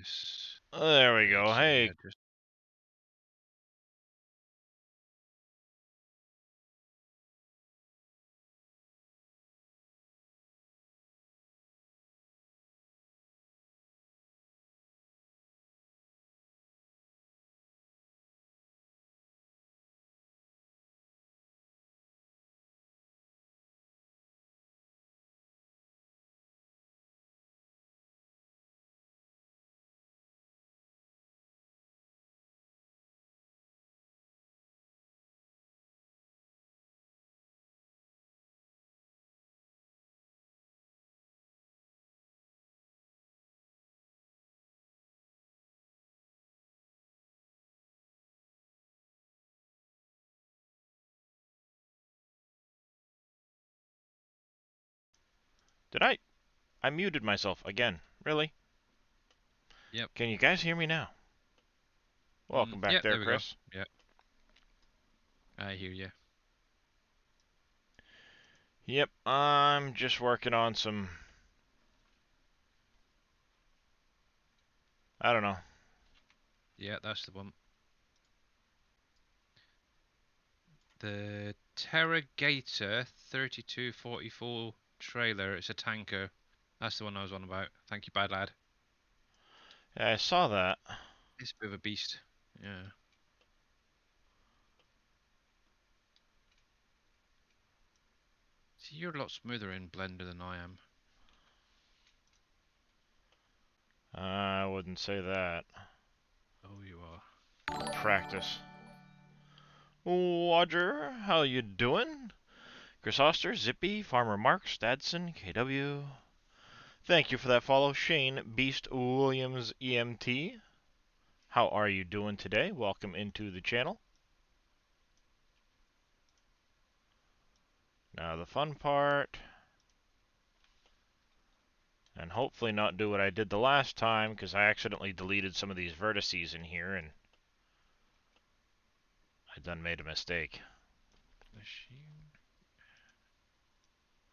this. There we go. So Hey. yeah, just Did I muted myself again. Really? yep. Can you guys hear me now? Welcome back Yep, there, there we go. Chris. Yep, I hear you. Yep, I'm just working on some... I don't know. Yeah, that's the one. The Terragator 3244 trailer. It's a tanker. That's the one I was on about. Thank you, bad lad. Yeah, I saw that. It's a bit of a beast. Yeah. See, you're a lot smoother in Blender than I am. I wouldn't say that. Oh, you are. Practice. Roger, how you doing? Chris Oster, Zippy, Farmer Mark, Stadson, KW. Thank you for that follow, Shane Beast Williams EMT. How are you doing today? Welcome into the channel. Now the fun part, and hopefully not do what I did the last time, because I accidentally deleted some of these vertices in here, and I done made a mistake. Machine.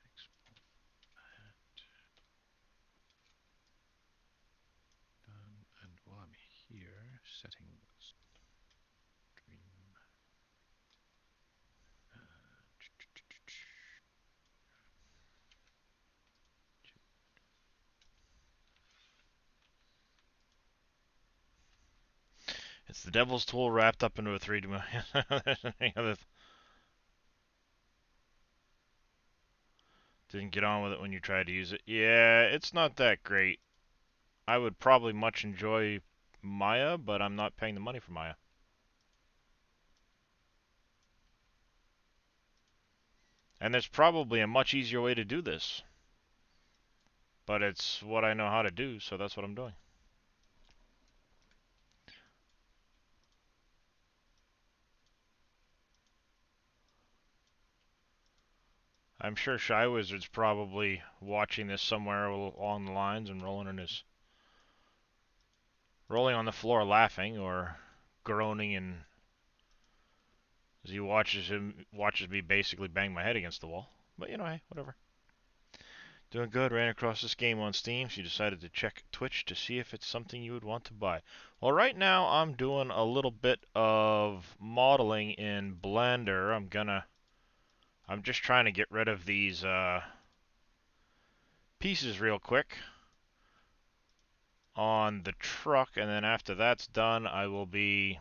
Export done. And while I'm here, settings. Dream. It's the devil's tool wrapped up into a 3D. Didn't get on with it when you tried to use it. Yeah, it's not that great. I would probably much enjoy Maya, but I'm not paying the money for Maya. And there's probably a much easier way to do this. But it's what I know how to do, so that's what I'm doing. I'm sure Shy Wizard's probably watching this somewhere along the lines and rolling on the floor laughing or groaning and as he watches me basically bang my head against the wall. But you know, hey, whatever. Doing good. Ran across this game on Steam, so you decided to check Twitch to see if it's something you would want to buy. Well, right now I'm doing a little bit of modeling in Blender. I'm just trying to get rid of these pieces real quick on the truck, and then after that's done, I will be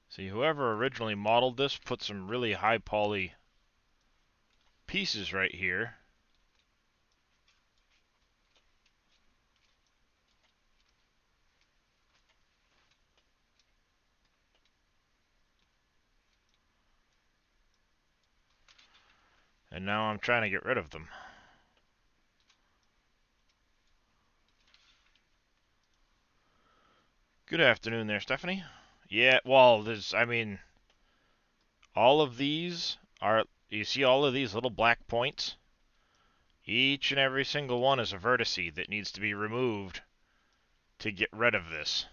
see, whoever originally modeled this put some really high poly pieces right here. And now I'm trying to get rid of them. Good afternoon there, Stephanie. Yeah, well, I mean, all of these are, you see all of these little black points? Each and every single one is a vertice that needs to be removed to get rid of this.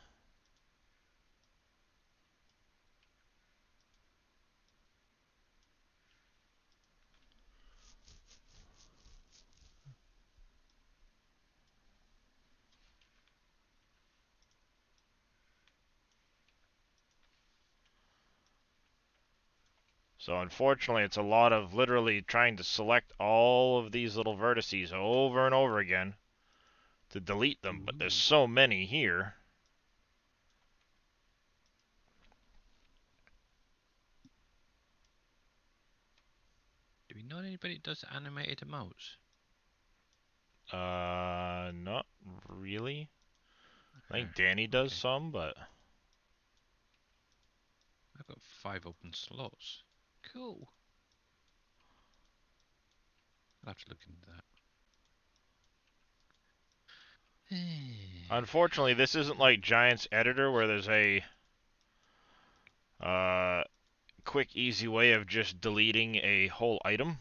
So unfortunately, it's a lot of literally trying to select all of these little vertices over and over again to delete them, but there's so many here. Do we know anybody that does animated emotes? Not really. I think Okay, Danny does some, but I've got 5 open slots. Cool. I'll have to look into that. unfortunately, this isn't like Giant's Editor where there's a uh, quick, easy way of just deleting a whole item.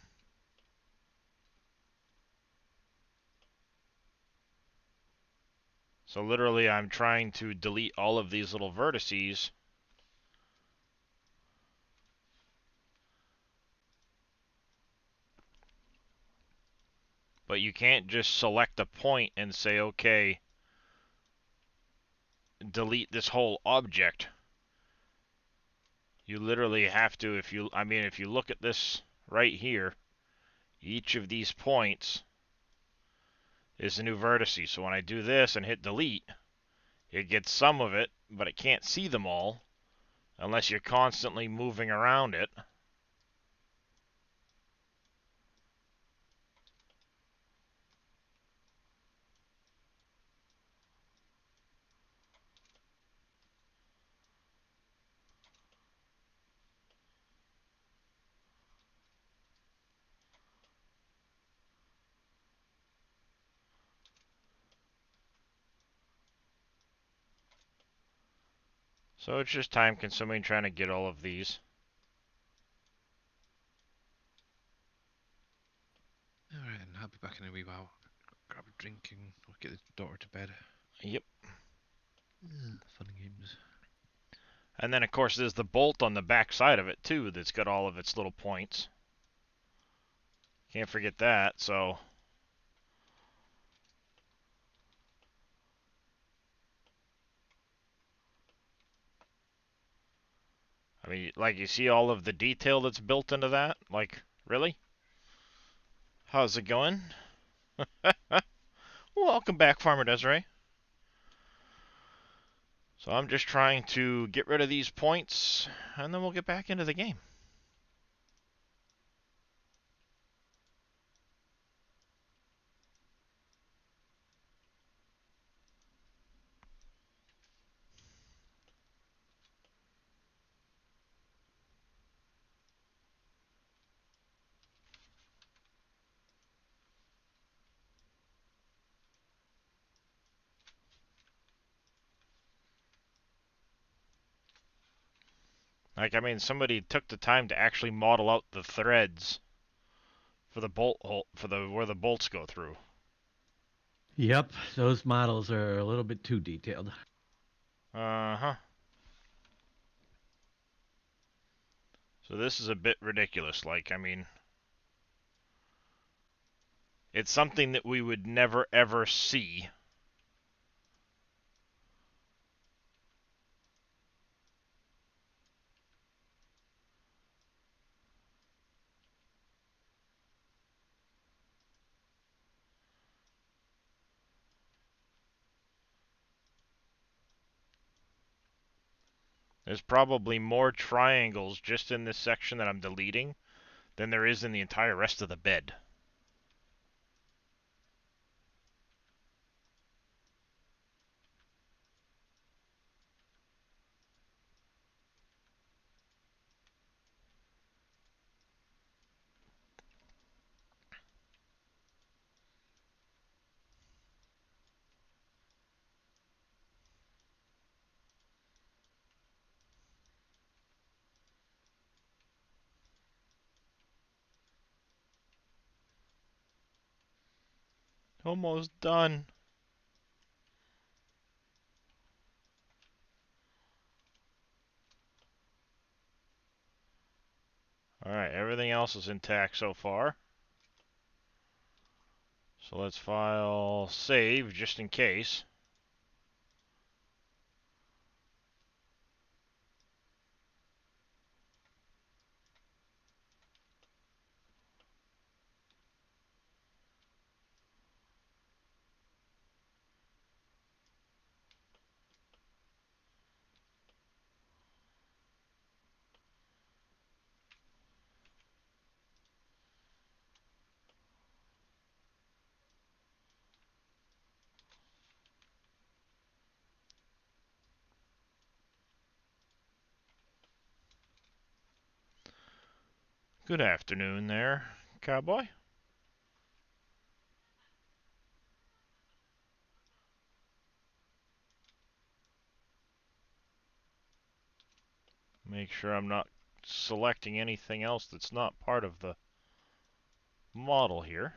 So literally, I'm trying to delete all of these little vertices. But you can't just select a point and say, okay, delete this whole object. You literally have to, if you look at this right here, each of these points is a new vertice. So when I do this and hit delete, it gets some of it, but it can't see them all unless you're constantly moving around it. So it's just time consuming trying to get all of these. Alright, and I'll be back in a wee while. Grab a drink and I'll get the daughter to bed. Yep. Fun and games. And then, of course, there's the bolt on the back side of it, too, that's got all of its little points. Can't forget that, so... I mean, like, you see all of the detail that's built into that? Like, really? How's it going? Welcome back, Farmer Desiree. So I'm just trying to get rid of these points, and then we'll get back into the game. Like, I mean, somebody took the time to actually model out the threads for the bolt hole, for the where the bolts go through. Yep, those models are a little bit too detailed. Uh-huh. So this is a bit ridiculous. Like, I mean, it's something that we would never ever see. There's probably more triangles just in this section that I'm deleting than there is in the entire rest of the bed. Almost done. Alright, everything else is intact so far. So let's file save just in case. Good afternoon there, cowboy. Make sure I'm not selecting anything else that's not part of the model here.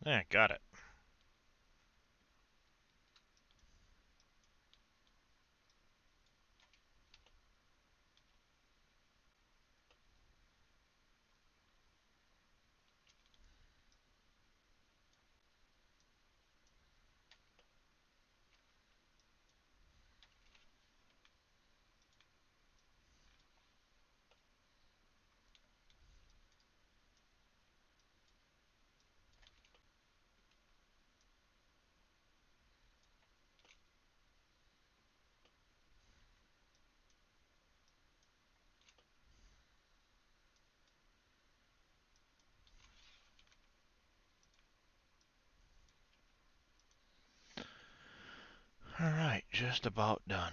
Yeah, got it. Alright, just about done.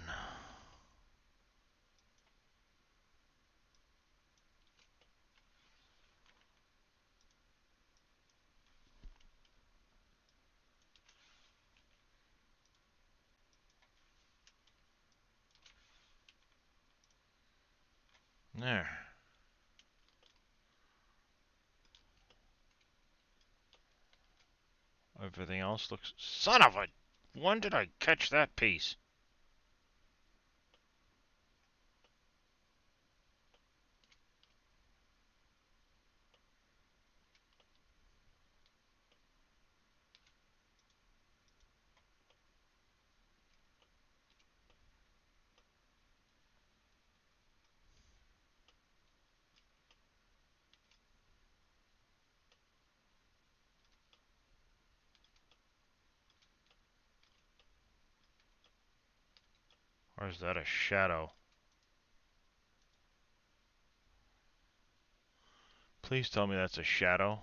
There. Everything else looks... Son of a... When did I catch that piece? Or is that a shadow? Please tell me that's a shadow.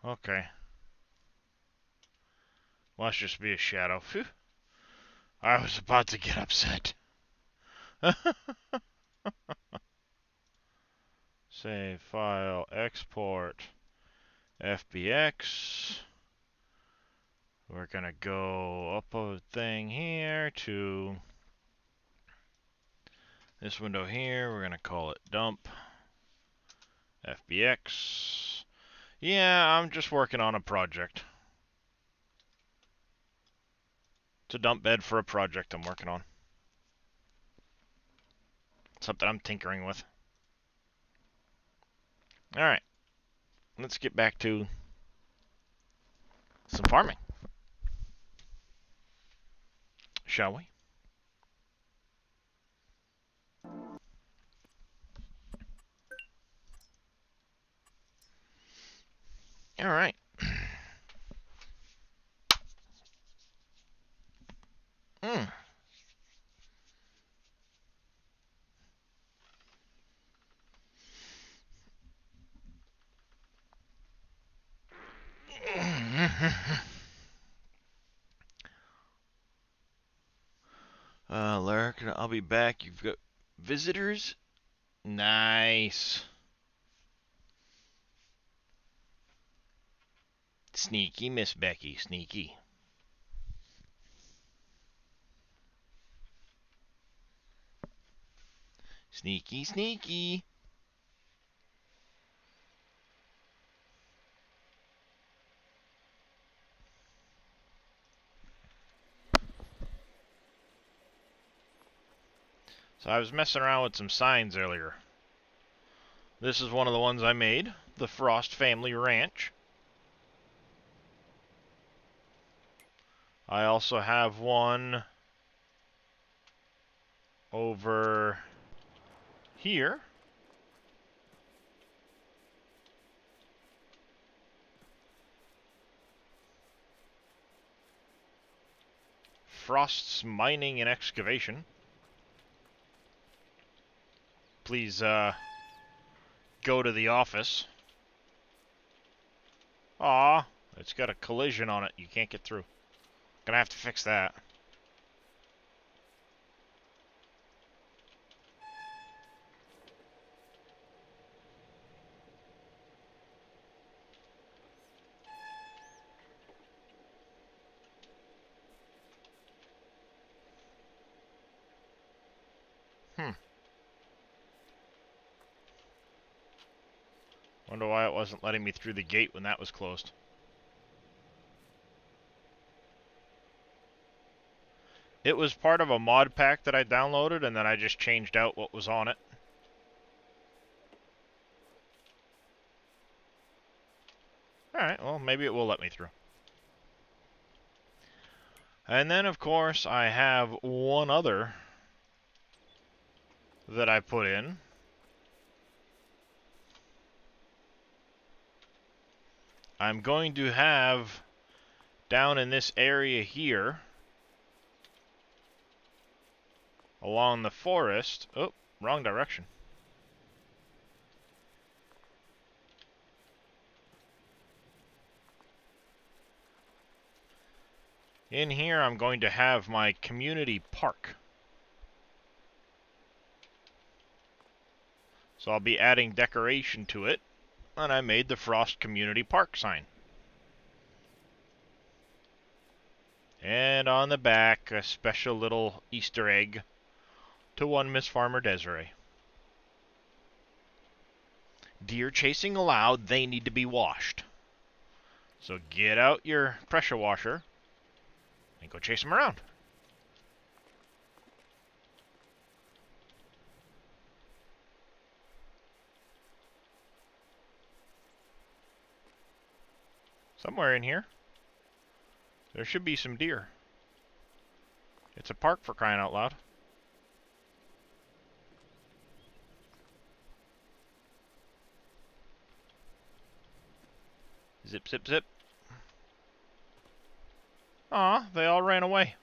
Okay. Must just be a shadow. Phew. I was about to get upset. Save file, export, FBX. We're gonna go up a thing here to this window here. We're gonna call it dump, FBX. Yeah, I'm just working on a project. It's a dump bed for a project I'm working on. Something I'm tinkering with. Alright, let's get back to some farming. Shall we? Alright. Mm. Lark, I'll be back. You've got visitors? Nice. Sneaky, Miss Becky, sneaky. Sneaky, sneaky. So I was messing around with some signs earlier. This is one of the ones I made, the Frost Family Ranch. I also have one over here. Frost's Mining and Excavation. Please, go to the office. Aw, it's got a collision on it. You can't get through. Gonna have to fix that. Wonder why it wasn't letting me through the gate when that was closed. It was part of a mod pack that I downloaded, and then I just changed out what was on it. Alright, well, maybe it will let me through. And then, of course, I have one other that I put in. I'm going to have down in this area here, along the forest. Oh, wrong direction. In here, I'm going to have my community park. So I'll be adding decoration to it, and I made the Frost Community Park sign. And on the back, a special little Easter egg to one Miss Farmer Desiree. Deer chasing allowed, they need to be washed. So get out your pressure washer and go chase them around. Somewhere in here, there should be some deer. It's a park, for crying out loud. Zip, zip, zip. Aw, they all ran away.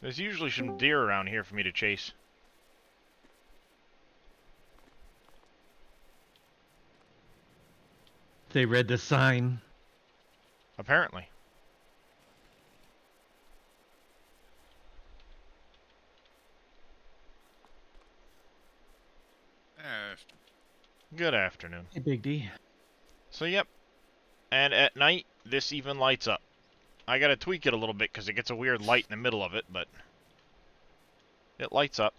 There's usually some deer around here for me to chase. They read the sign. Apparently. Good afternoon. Hey, Big D. So, yep. And at night, this even lights up. I gotta tweak it a little bit because it gets a weird light in the middle of it, but it lights up.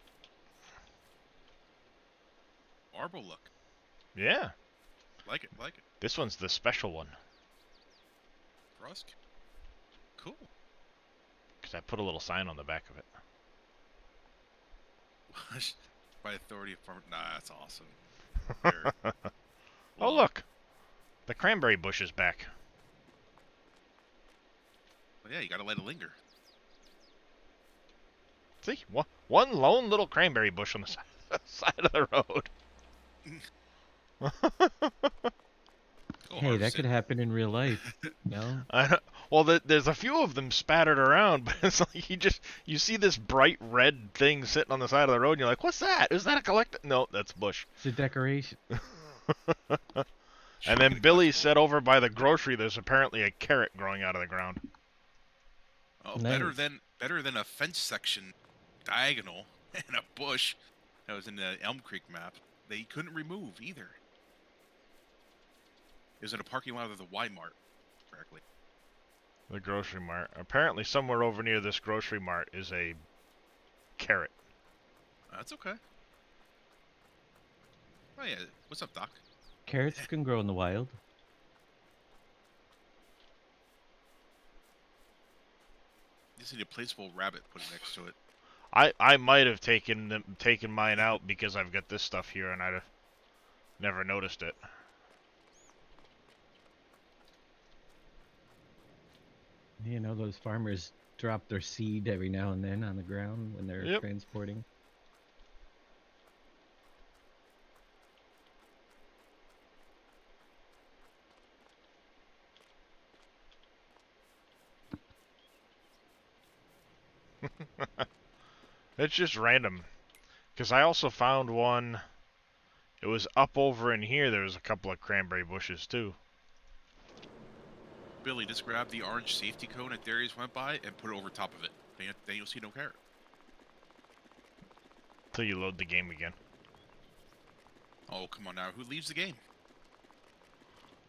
Marble look. Yeah. Like it, like it. This one's the special one. Frost. Cool. Because I put a little sign on the back of it. By authority of farm. Nah, that's awesome. Very Oh, look. The cranberry bush is back. Well, yeah, you gotta let it linger. See? One lone little cranberry bush on the side of the road. Go Hey, that harvest could it. happen in real life. No? Well, there's a few of them spattered around, but it's like you see this bright red thing sitting on the side of the road, and you're like, what's that? Is that a collector? No, that's bush. It's a decoration. And then Billy said over by the grocery, there's apparently a carrot growing out of the ground. Oh, Nice. better than a fence section diagonal and a bush that was in the Elm Creek map. They couldn't remove either. It was in a parking lot of the Y-Mart, correctly. The grocery mart. Apparently, somewhere over near this grocery mart is a carrot. That's okay. Oh yeah, what's up, Doc? Carrots can grow in the wild. You just need a placeable rabbit put next to it. I might have taken mine out because I've got this stuff here, and I'd have never noticed it. You know, those farmers drop their seed every now and then on the ground when they're Yep. transporting. It's just random. Because I also found one. It was up over in here. There was a couple of cranberry bushes too. Billy, just grab the orange safety cone that Darius went by and put it over top of it. Then you'll see no carrot. Till you load the game again. Oh, come on now. Who leaves the game?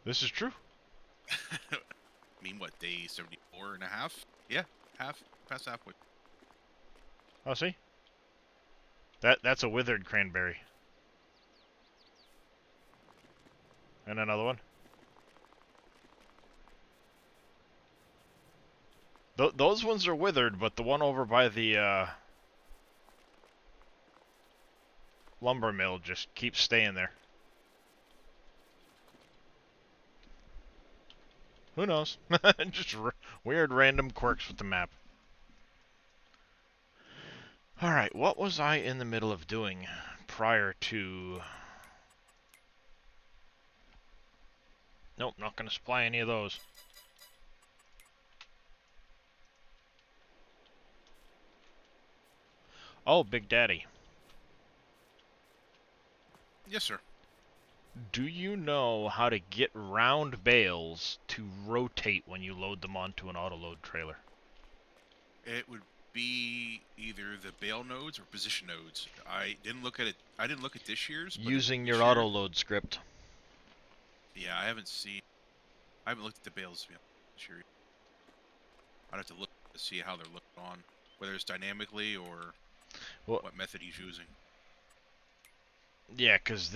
This is true. I mean, what, day 74 and a half? Yeah, past halfway. Oh, see? That's a withered cranberry. And another one. Those ones are withered, but the one over by the lumber mill just keeps staying there. Who knows? Just weird random quirks with the map. Alright, what was I in the middle of doing prior to... Nope, not going to supply any of those. Oh, Big Daddy. Yes, sir. Do you know how to get round bales to rotate when you load them onto an auto-load trailer? It would be either the bale nodes or position nodes. I didn't look at it. I didn't look at this year's. But Using this your year- auto-load script. Yeah, I haven't looked at the bales yet this year. I'd have to look to see how they're looked on, whether it's dynamically or Well- what method he's using. Yeah, because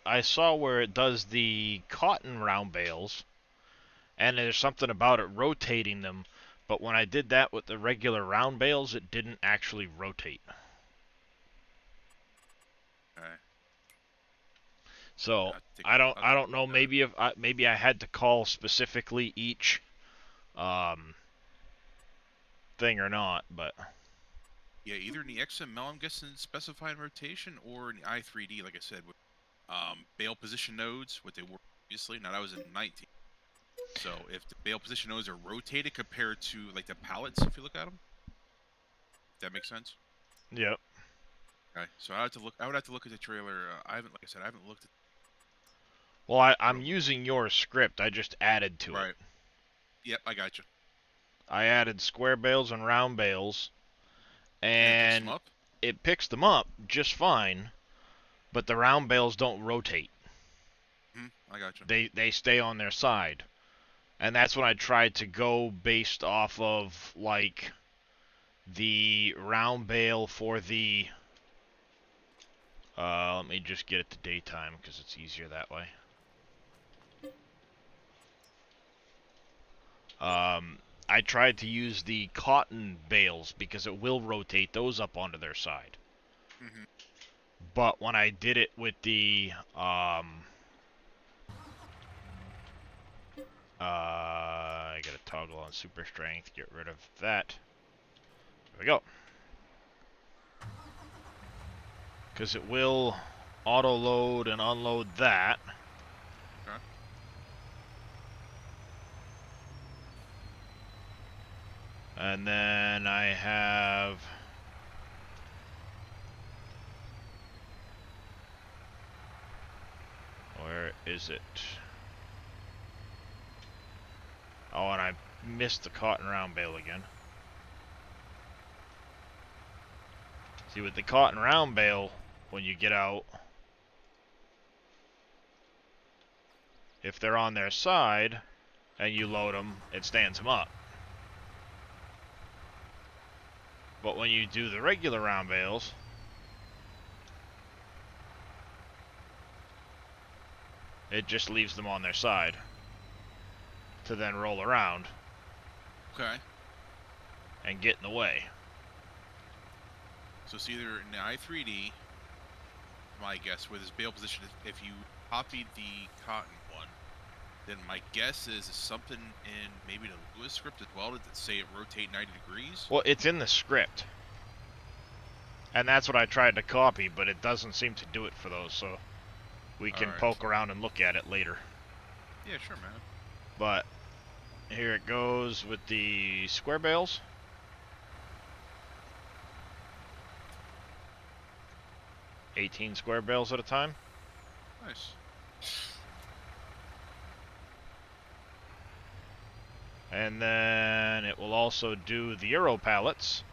I saw where it does the cotton round bales, and there's something about it rotating them, but when I did that with the regular round bales, it didn't actually rotate. Okay. So I'll take- I don't I'll know. look at it. Maybe I had to call specifically each thing or not, but Yeah, either in the XML, I'm guessing specified rotation, or in the i3D, like I said, with bale position nodes, what they were previously. Now that was in 19. So if the bale position nodes are rotated compared to like the pallets, if you look at them, that makes sense. yep. Okay, so I would have to look at the trailer. I haven't, like I said, I haven't looked at. Well, I'm using your script. I just added to Right. it. Yep, I got you. I added square bales and round bales, And it picks and them up? it picks them up just fine, but the round bales don't rotate. I got you. They stay on their side. And that's when I tried to go based off of, like, the round bale for the... let me just get it to daytime, because it's easier that way. I tried to use the cotton bales, because it will rotate those up onto their side. Mhm. But when I did it with the, I gotta toggle on super strength, get rid of that. There we go. Because it will auto-load and unload that. Okay. And then I have... Where is it? Oh, and I missed the cotton round bale again. See, with the cotton round bale, when you get out, if they're on their side and you load them, it stands them up. But when you do the regular round bales, it just leaves them on their side to then roll around Okay. and get in the way. So it's either in the i3D, my guess, with his bale position, if you copied the cotton one then my guess is something in maybe the Lewis script as well. Did it say it rotate 90 degrees? Well, it's in the script. And that's what I tried to copy, but it doesn't seem to do it for those, so we can Alright. poke around and look at it later. Yeah, sure, man. But here it goes with the square bales. $18 square bales at a time. Nice. And then it will also do the Euro pallets.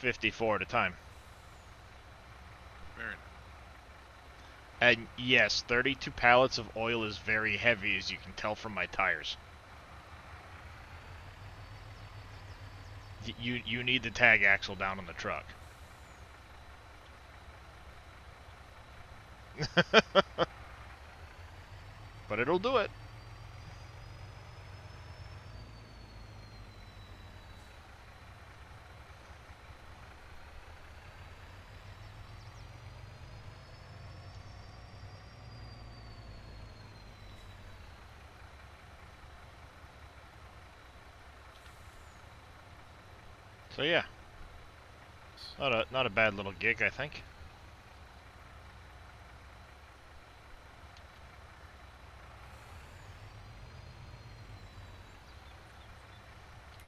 $54 at a time. Very nice. And yes, 32 pallets of oil is very heavy, as you can tell from my tires. You need the tag axle down on the truck. But it'll do it. So yeah, not a bad little gig, I think.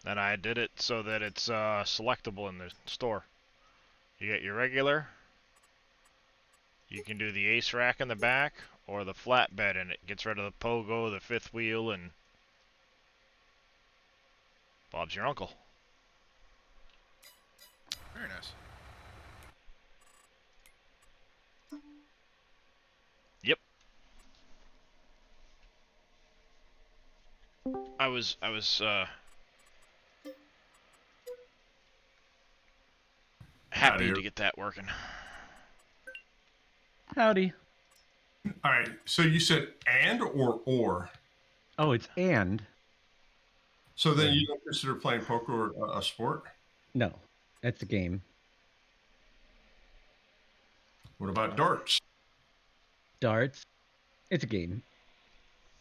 And I did it so that it's selectable in the store. You get your regular. You can do the ace rack in the back or the flatbed, and it gets rid of the pogo, the fifth wheel, and Bob's your uncle. Very nice. Yep. I was happy to get that working. Howdy. All right. So you said and or? Oh, it's and. So then you don't consider playing poker a sport? No, that's a game. What about darts? Darts, it's a game.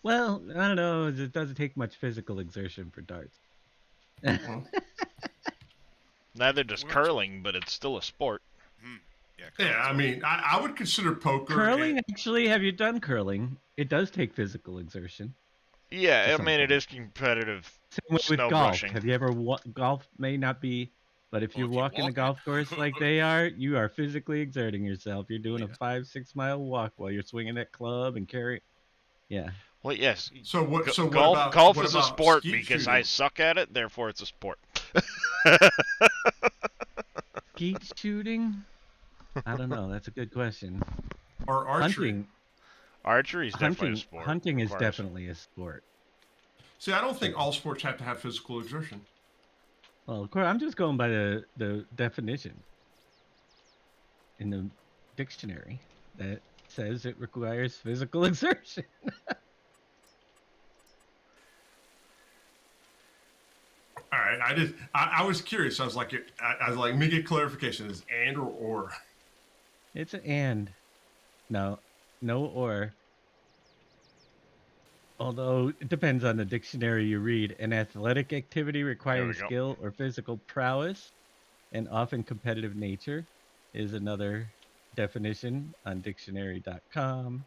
Well, I don't know. It doesn't take much physical exertion for darts. Neither does Works. curling, but it's still a sport. Yeah, I mean, I would consider poker. Curling, actually, have you done curling? It does take physical exertion. Yeah, To I mean, it something. is competitive. Same way with Snow golf. brushing. Have you ever golf may not be, but if Well, you're if you walking the walk golf it. course like they are, you are physically exerting yourself. You're doing Yeah. a 5-6 mile walk while you're swinging that club and carrying. Yeah. Well, yes. So what? So what golf about golf what is a about sport skeet because I shooting? suck at it. Therefore, it's a sport. Skeet shooting? I don't know. That's a good question. Or archery. Hunting. Archery is definitely a Hunting. sport. Hunting is Requires- definitely a sport. See, I don't think all sports have to have physical exertion. Well, of course, I'm just going by the definition in the dictionary that says it requires physical exertion. All right, I was curious. I was like, let me get clarification. Is and or? It's an and. No or. Although it depends on the dictionary you read. An athletic activity requiring go. skill or physical prowess and often competitive nature is another definition on dictionary.com.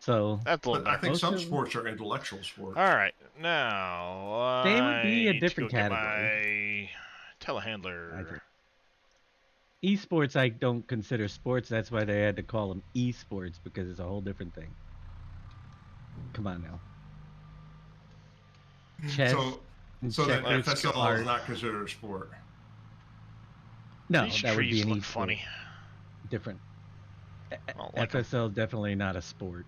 So That's a little But I better. think Most some of them- sports are intellectual sports. All right, now They would be a I need to different go get category. my telehandler. esports I don't consider sports. That's why they had to call them esports, because it's a whole different thing. Come on now. Chess So and so then checkers let's go. FSL is are not considered a sport. no, These that would be trees an look e-sport. funny. Different. I don't like 'em. FSL definitely not a sport.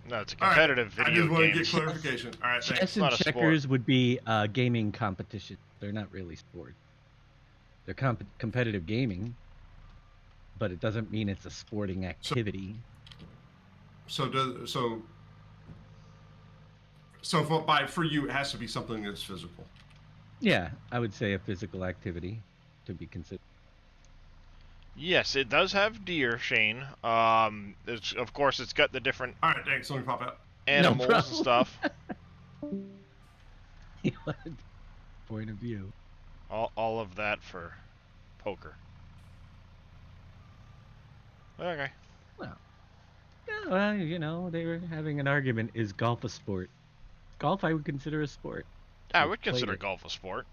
No, it's a All right, competitive I video just want to game. get clarification. All right, thanks. Chess not and a sport. checkers would be gaming competition. They're not really sports. they're competitive gaming, but it doesn't mean it's a sporting activity. So for you, it has to be something that's physical. Yeah, I would say a physical activity to be considered. Yes, it does have deer, Shane. Of course, it's got the different All right, thanks. Let me pop out. animals and problem. stuff. Point of view. All of that for poker. Okay. Well, yeah, well, you know, they were having an argument: is golf a sport? Golf, I would consider a sport. I I've would played consider it. golf a sport.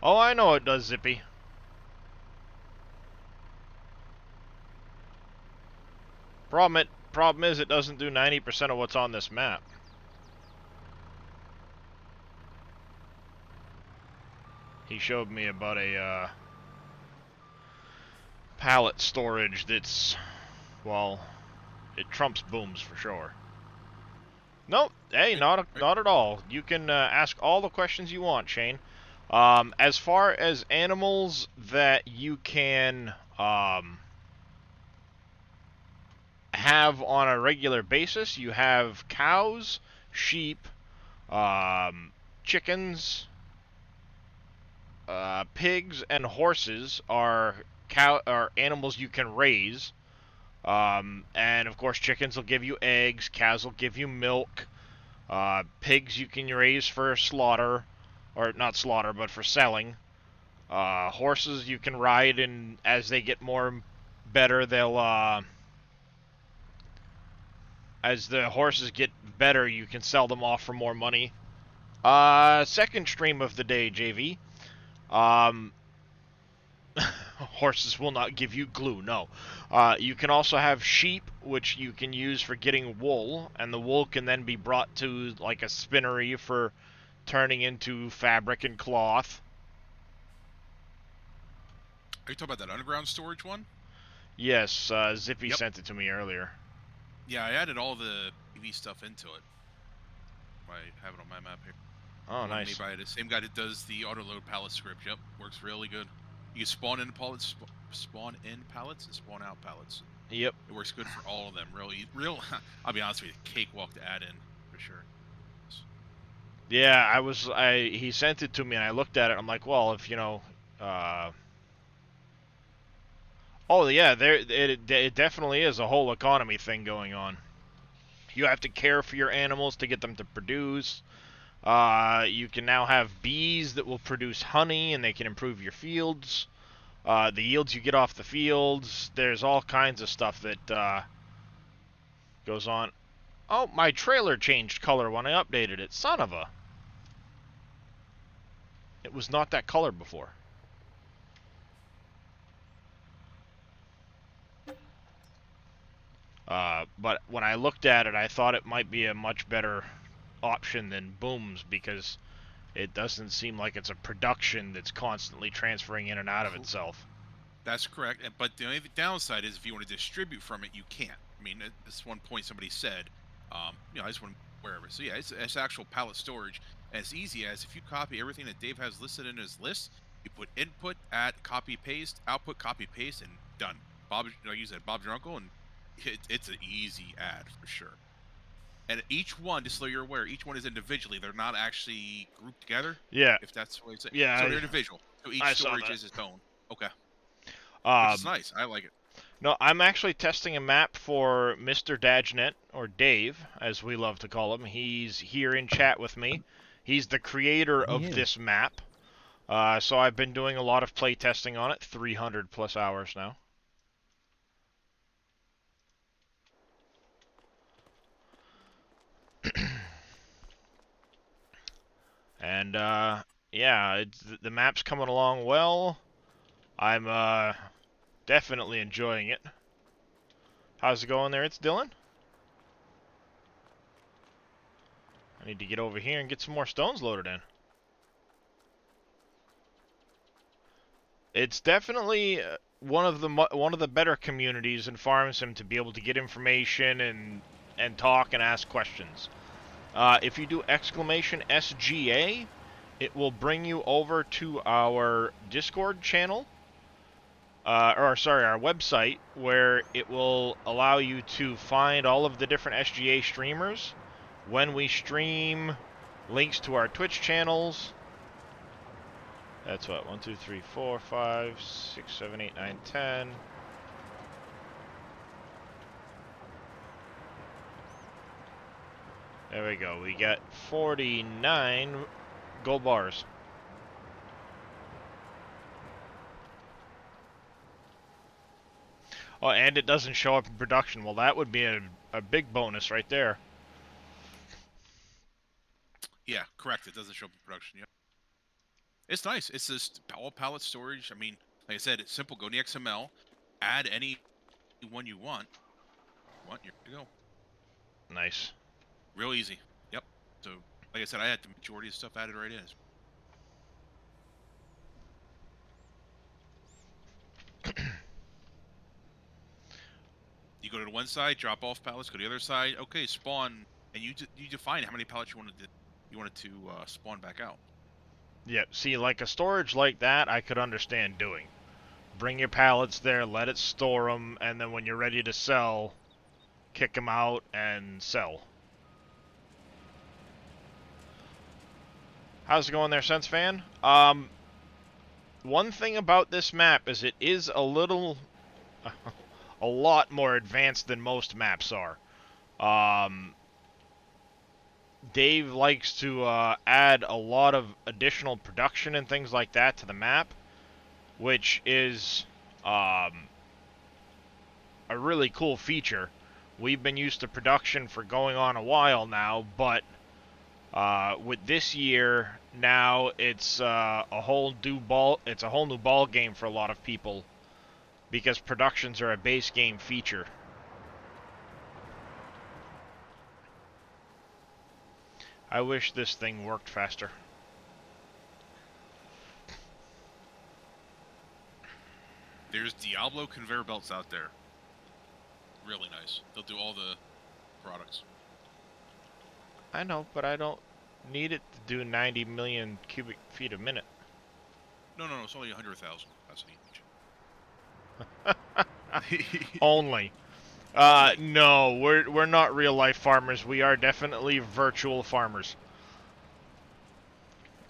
Oh, I know it does, Zippy. Problem is, it doesn't do 90% of what's on this map. He showed me about a pallet storage that's, well, it trumps booms for sure. Nope, hey, not at all. You can ask all the questions you want, Shane. As far as animals that you can have on a regular basis, you have cows, sheep, chickens, pigs, and horses are animals you can raise. And of course, chickens will give you eggs, cows will give you milk, pigs you can raise for slaughter, or not slaughter, but for selling. Horses you can ride, and as they get better, as the horses get better, you can sell them off for more money. Second stream of the day, JV. Horses will not give you glue, no. You can also have sheep, which you can use for getting wool, and the wool can then be brought to like a spinnery for turning into fabric and cloth. Are you talking about that underground storage one? Yes, Zippy sent it to me earlier. Yeah, I added all the PV stuff into it. I have it on my map here. Oh, nice. Made by the same guy that does the auto load pallet script. Yep, works really good. You can spawn in pallets, and spawn out pallets. Yep. It works good for all of them. Real. I'll be honest with you, cakewalk to add in for sure. Yeah, he sent it to me and I looked at it. I'm like, well, if you know, oh yeah, it definitely is a whole economy thing going on. You have to care for your animals to get them to produce. You can now have bees that will produce honey and they can improve your fields. The yields you get off the fields. There's all kinds of stuff that goes on. Oh, my trailer changed color when I updated it. Son of a... It was not that color before. But when I looked at it, I thought it might be a much better option than Booms because it doesn't seem like it's a production that's constantly transferring in and out of itself. That's correct. But the only downside is if you want to distribute from it, you can't. I mean, that's one point somebody said. You know, I just want to wherever. So yeah, it's actual pallet storage. As easy as if you copy everything that Dave has listed in his list, you put input, add, copy, paste, output, copy, paste, and done. Bob, you know, use that Bob's your uncle, and it's an easy add for sure. And each one, just so you're aware, each one is individually. They're not actually grouped together. Yeah. If that's what you say. Yeah. So they're individual. So each storage is its own. Okay. It's nice. I like it. No, I'm actually testing a map for Mr. Dajnet, or Dave, as we love to call him. He's here in chat with me. He's the creator of this map. So I've been doing a lot of play testing on it, 300 plus hours now. And yeah, the map's coming along well. I'm definitely enjoying it. How's it going there? It's Dylan. I need to get over here and get some more stones loaded in. It's definitely one of the better communities in Farm Sim to be able to get information and talk and ask questions. If you do exclamation SGA, it will bring you over to our Discord channel, or sorry, our website, where it will allow you to find all of the different SGA streamers, when we stream, links to our Twitch channels. That's what, 1, 2, 3, 4, 5, 6, 7, 8, 9, 10. There we go. We got 49 gold bars. Oh, and it doesn't show up in production. Well, that would be a big bonus right there. Yeah, correct. It doesn't show up in production yet. It's nice. It's just all pallet storage. I mean, like I said, it's simple. Go to the XML, add any one you want. You're good to go. Nice. Real easy. Yep. So, like I said, I had the majority of stuff added right in. You go to the one side, drop off pallets. Go to the other side. Okay, spawn, and you define how many pallets you wanted to spawn back out. Yeah, see, like a storage like that, I could understand doing. Bring your pallets there, let it store them, and then when you're ready to sell, kick them out and sell. How's it going there, Sense Fan? One thing about this map is it is a little... a lot more advanced than most maps are. Dave likes to add a lot of additional production and things like that to the map, which is a really cool feature. We've been used to production for going on a while now, but with this year now, it's a whole new ball game for a lot of people because productions are a base game feature. I wish this thing worked faster. There's Diablo conveyor belts out there. Really nice. They'll do all the products. I know, but I don't need it to do 90 million cubic feet a minute. No, it's only 100,000 capacity each. Only. No, we're not real life farmers. We are definitely virtual farmers.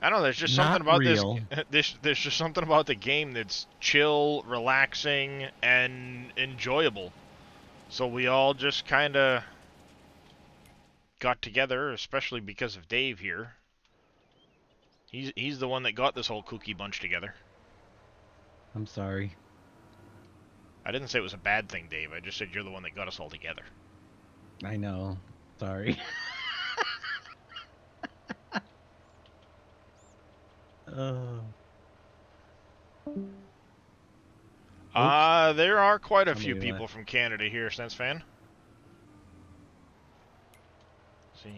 I don't know. There's just something about real. this. There's just something about the game that's chill, relaxing, and enjoyable. So we all just kind of got together, especially because of Dave here. He's the one that got this whole kooky bunch together. I'm sorry. I didn't say it was a bad thing, Dave. I just said you're the one that got us all together. I know. Sorry. There are quite a few Somebody people left. from Canada here, Sense Fan. Let's see.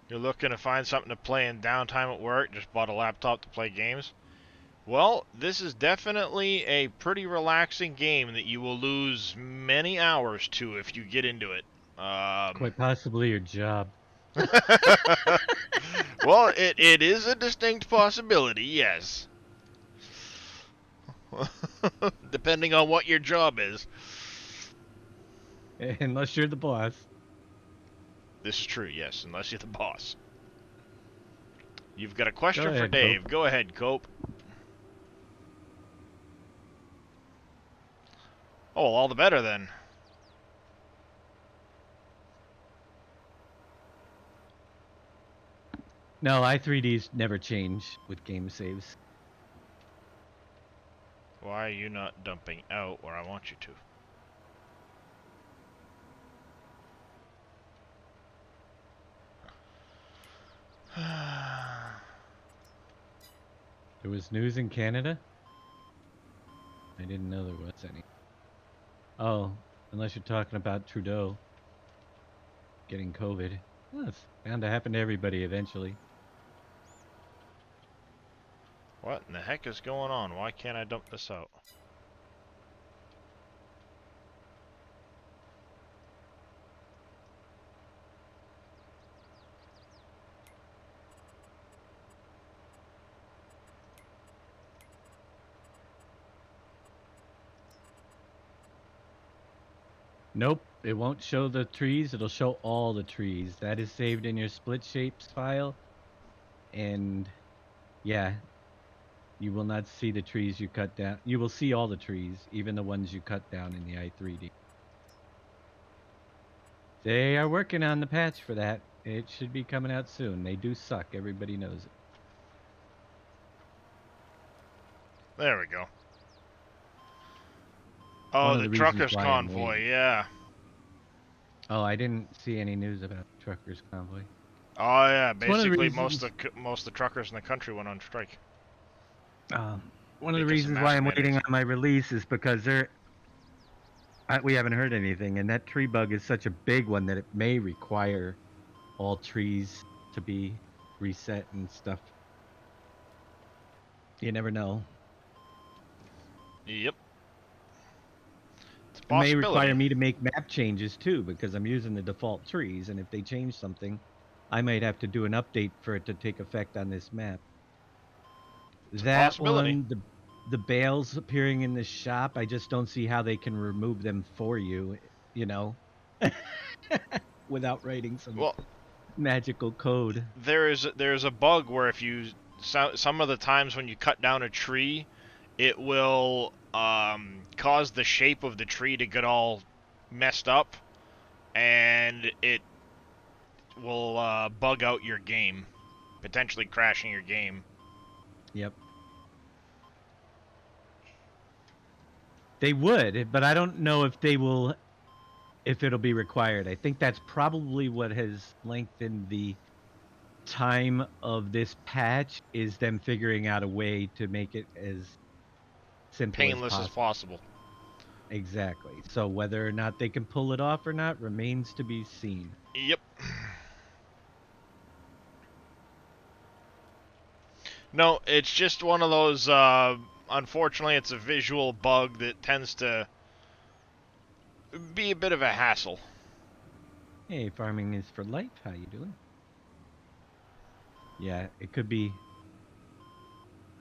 You're looking to find something to play in downtime at work, just bought a laptop to play games. Well, this is definitely a pretty relaxing game that you will lose many hours to if you get into it. Quite possibly your job. Well, it is a distinct possibility, yes. Depending on what your job is. Unless you're the boss. This is true, yes, unless you're the boss. You've got a question Go for ahead, Dave. Cope. Go ahead, Cope. Oh, well, all the better then. No, i3Ds never change with game saves. Why are you not dumping out where I want you to? There was news in Canada? I didn't know there was any. Oh, unless you're talking about Trudeau getting COVID. Well, it's bound to happen to everybody eventually. What in the heck is going on? Why can't I dump this out? Nope, it won't show the trees. It'll show all the trees. That is saved in your split shapes file. And yeah, you will not see the trees you cut down. You will see all the trees, even the ones you cut down in the i3D. They are working on the patch for that. It should be coming out soon. They do suck. Everybody knows it. There we go. One Oh, of the the reasons truckers why I'm convoy, waiting. yeah. Oh, I didn't see any news about truckers convoy. Oh yeah, It's one of the basically most reasons- of the truckers in the country went on strike. One of the Because of reasons mask why I'm waiting mandates. on my release is because we haven't heard anything, and that tree bug is such a big one that it may require all trees to be reset and stuff. You never know. Yep. It's a It may possibility. require me to make map changes too, because I'm using the default trees, and if they change something, I might have to do an update for it to take effect on this map. It's a That possibility. one, the bales appearing in the shop, I just don't see how they can remove them for you, you know, without writing some Well, magical code. there's a bug where if you some of the times when you cut down a tree, it will cause the shape of the tree to get all messed up, and it will bug out your game, potentially crashing your game. Yep. They would, but I don't know if they will, if it'll be required. I think that's probably what has lengthened the time of this patch, is them figuring out a way to make it as simple Painless as as possible. possible. Exactly. So whether or not they can pull it off or not remains to be seen. Yep. No, it's just one of those, unfortunately, it's a visual bug that tends to be a bit of a hassle. Hey, farming is for life. How you doing? Yeah, it could be.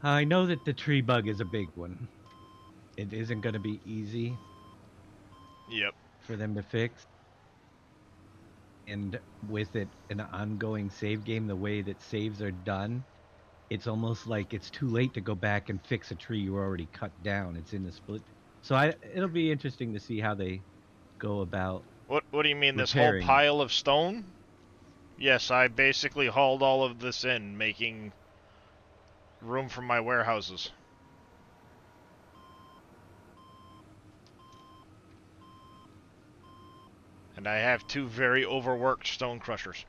I know that the tree bug is a big one. It isn't going to be easy Yep. for them to fix. And with it an ongoing save game, the way that saves are done, it's almost like it's too late to go back and fix a tree you already cut down. It's in the split. So it'll be interesting to see how they go about. What do you mean, this repairing. whole pile of stone? Yes, I basically hauled all of this in, making room for my warehouses. And I have 2 very overworked stone crushers.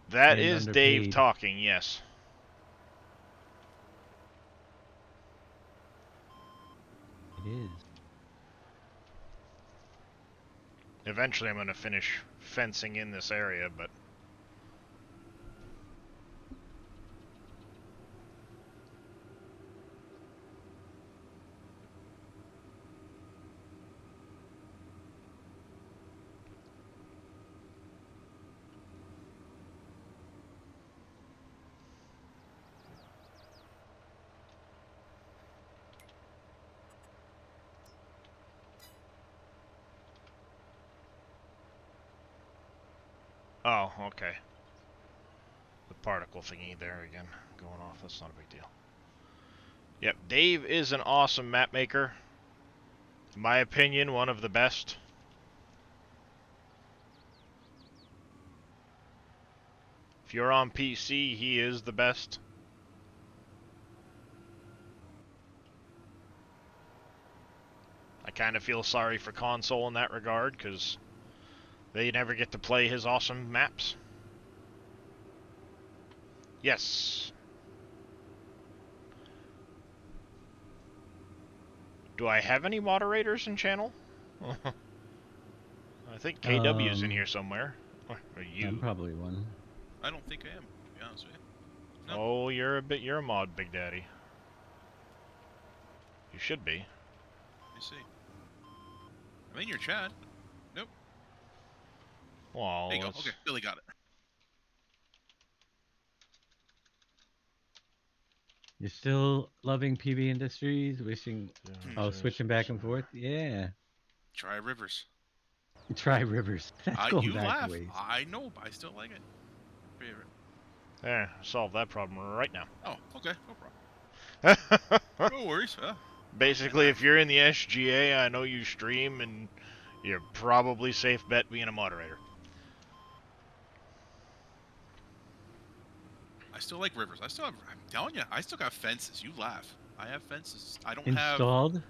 That And is Dave underpaid. talking, yes. It is. Eventually I'm going to finish fencing in this area, but... Oh, okay. The particle thingy there again, going off. That's not a big deal. Yep, Dave is an awesome map maker. In my opinion, one of the best. If you're on PC, he is the best. I kind of feel sorry for console in that regard, because they never get to play his awesome maps. Yes. Do I have any moderators in channel? I think KW's in here somewhere. Or you. I'm probably one. I don't think I am, to be honest with you. No. Oh, you're a mod, Big Daddy. You should be. Let me see. I'm in your chat. Nope. Well, There you go. let's- Okay, Billy got it. You're still loving PV Industries, wishing. Oh, switching back and forth. Yeah. Try Rivers. Try Rivers. That's going You back laugh. ways. I know, but I still like it. Favorite. There, solve that problem right now. Oh, okay, no problem. No worries. Basically, if you're in the SGA, I know you stream, and you're probably safe bet being a moderator. I still like Rivers. I still have. I'm telling you, I still got fences. You laugh. I have fences. I don't have. Installed.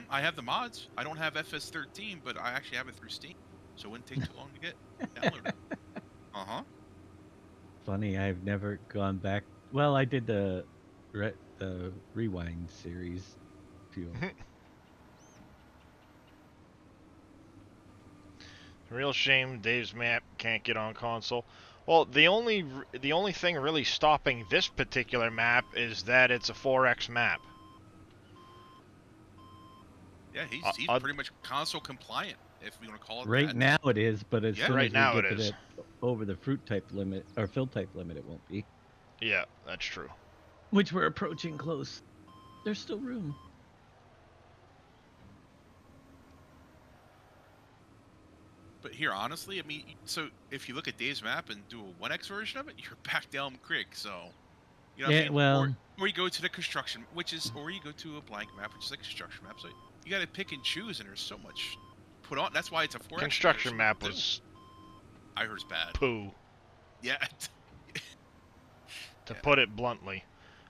I have the mods. I don't have FS13, but I actually have it through Steam, so it wouldn't take too long to get downloaded. Funny, I've never gone back. Well, I did the Rewind series. Few. Real shame Dave's map can't get on console. Well, the only thing really stopping this particular map is that it's a 4X map. Yeah, he's I'll- pretty much console compliant, if we want to call it Right that. now it is, but as Yeah. soon Right as now we get it to is. the, over the fruit type limit or fill type limit, it won't be. Yeah, that's true. Which we're approaching close. There's still room. But here, honestly, I mean, so if you look at Dave's map and do a 1x version of it, you're back down Creek, so. You know what I Yeah, mean? well- Or you go to the construction, or you go to a blank map, which is a construction map. So you got to pick and choose, and there's so much put on. That's why it's a 4x. Construction map was I heard it's bad. poo, Yeah. to Yeah. put it bluntly.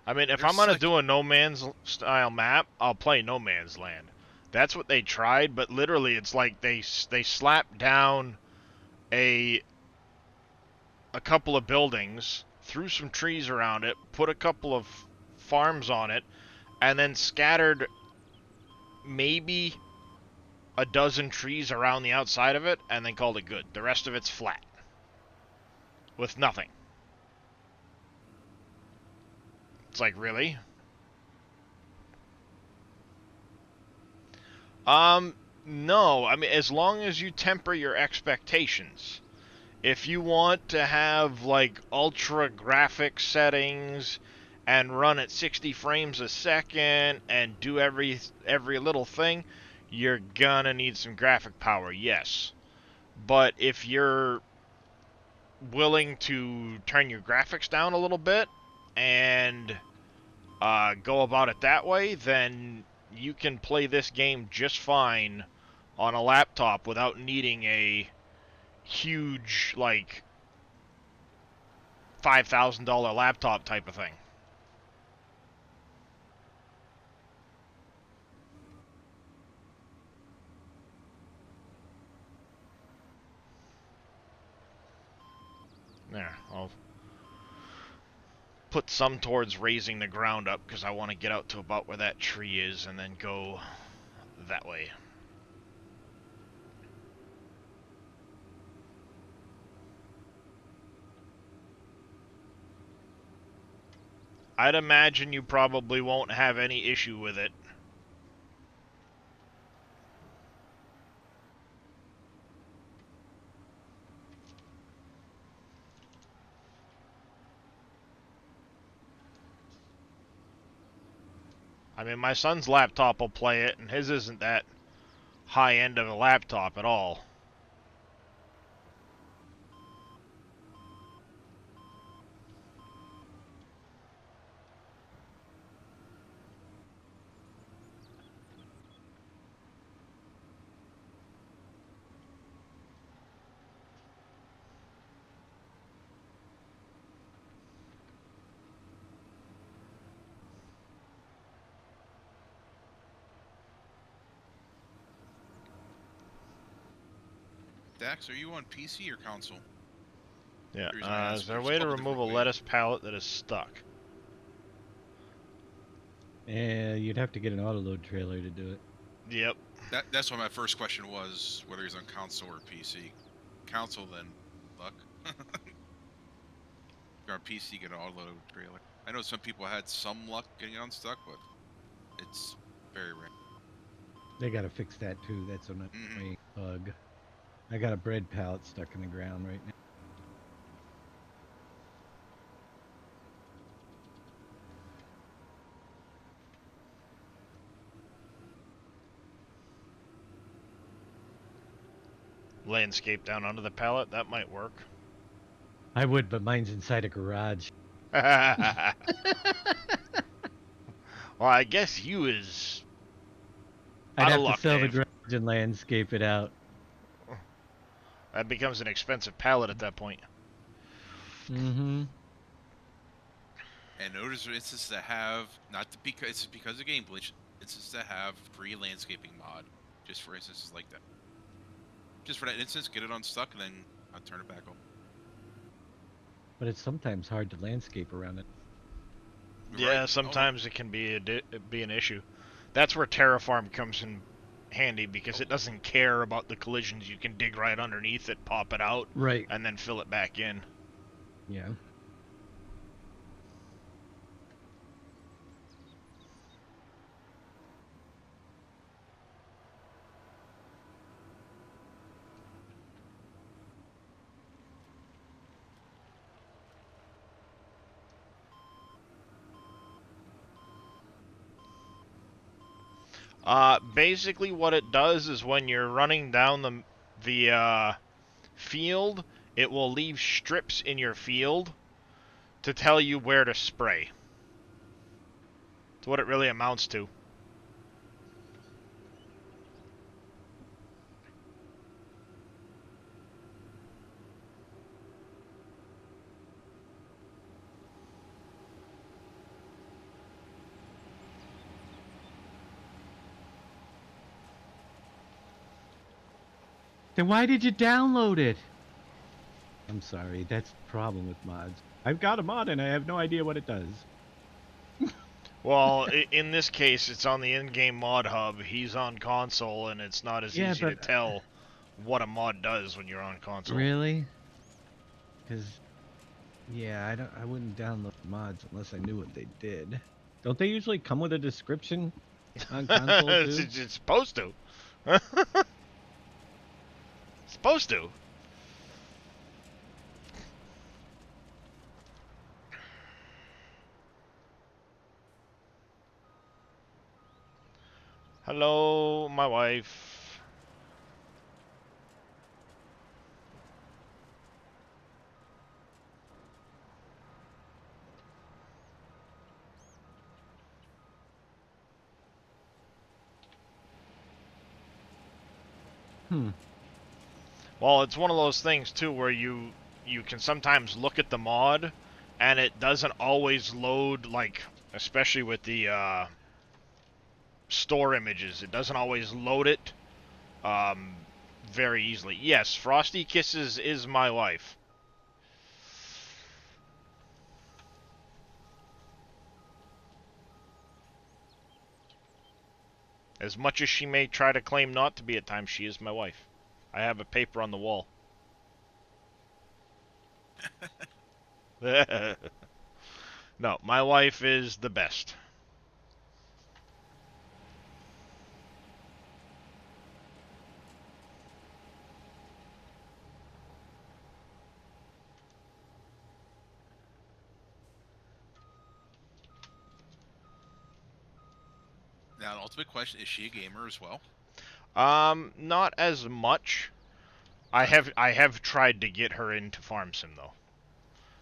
I mean, if There's I'm gonna like- do a No Man's style map, I'll play No Man's Land. That's what they tried, but literally, it's like they slapped down a couple of buildings, threw some trees around it, put a couple of farms on it, and then scattered maybe a dozen trees around the outside of it, and then called it good. The rest of it's flat, with nothing. It's like, really? No. I mean, as long as you temper your expectations. If you want to have, like, ultra graphic settings and run at 60 frames a second and do every little thing, you're gonna need some graphic power, yes. But if you're willing to turn your graphics down a little bit and go about it that way, then you can play this game just fine on a laptop without needing a huge, like, $5,000 laptop type of thing. There, I'll put some towards raising the ground up because I want to get out to about where that tree is and then go that way. I'd imagine you probably won't have any issue with it. I mean, my son's laptop will play it, and his isn't that high end of a laptop at all. Dax, are you on PC or console? Yeah. The reason I ask, Is there a there's way to couple remove a different ways. lettuce pallet that is stuck? You'd have to get an autoload trailer to do it. Yep. That's why my first question was whether he's on console or PC. Console, then luck. If you're on PC, get an autoload trailer. I know some people had some luck getting it unstuck, but it's very rare. They gotta fix that too. That's an annoying bug. I got a bread pallet stuck in the ground right now. Landscape down under the pallet, that might work. I would, but mine's inside a garage. Well, I guess you is I'd Outta have luck, to sell Dave. the garage and landscape it out. that becomes an expensive pallet at that point. Mm-hmm. And notice there are instances that have because it's because of game glitch. Instances that have free landscaping mod, just for instances like that. Just for that instance, get it unstuck and then I'll turn it back on. But it's sometimes hard to landscape around it. Yeah, Right. sometimes it can be an issue. That's where Terraform comes in handy because it doesn't care about the collisions. You can dig right underneath it, pop it out, Right. and then fill it back in. Yeah. Basically what it does is when you're running down the field, it will leave strips in your field to tell you where to spray. That's what it really amounts to. Then why did you download it? I'm sorry, that's the problem with mods. I've got a mod and I have no idea what it does. Well, in this case, it's on the in-game mod hub. He's on console, and it's not as Yeah, easy to but- tell what a mod does when you're on console. Really? Because, yeah, I wouldn't download mods unless I knew what they did. Don't they usually come with a description on console it's, too? it's supposed to. Supposed to. Hello, my wife. Well, it's one of those things too where you can sometimes look at the mod and it doesn't always load, like, especially with the store images, it doesn't always load it very easily. Yes, Frosty Kisses is my wife. As much as she may try to claim not to be at times, she is my wife. I have a paper on the wall. No, my wife is the best. Now, the ultimate question, is she a gamer as well? Not as much. I have tried to get her into Farm Sim though.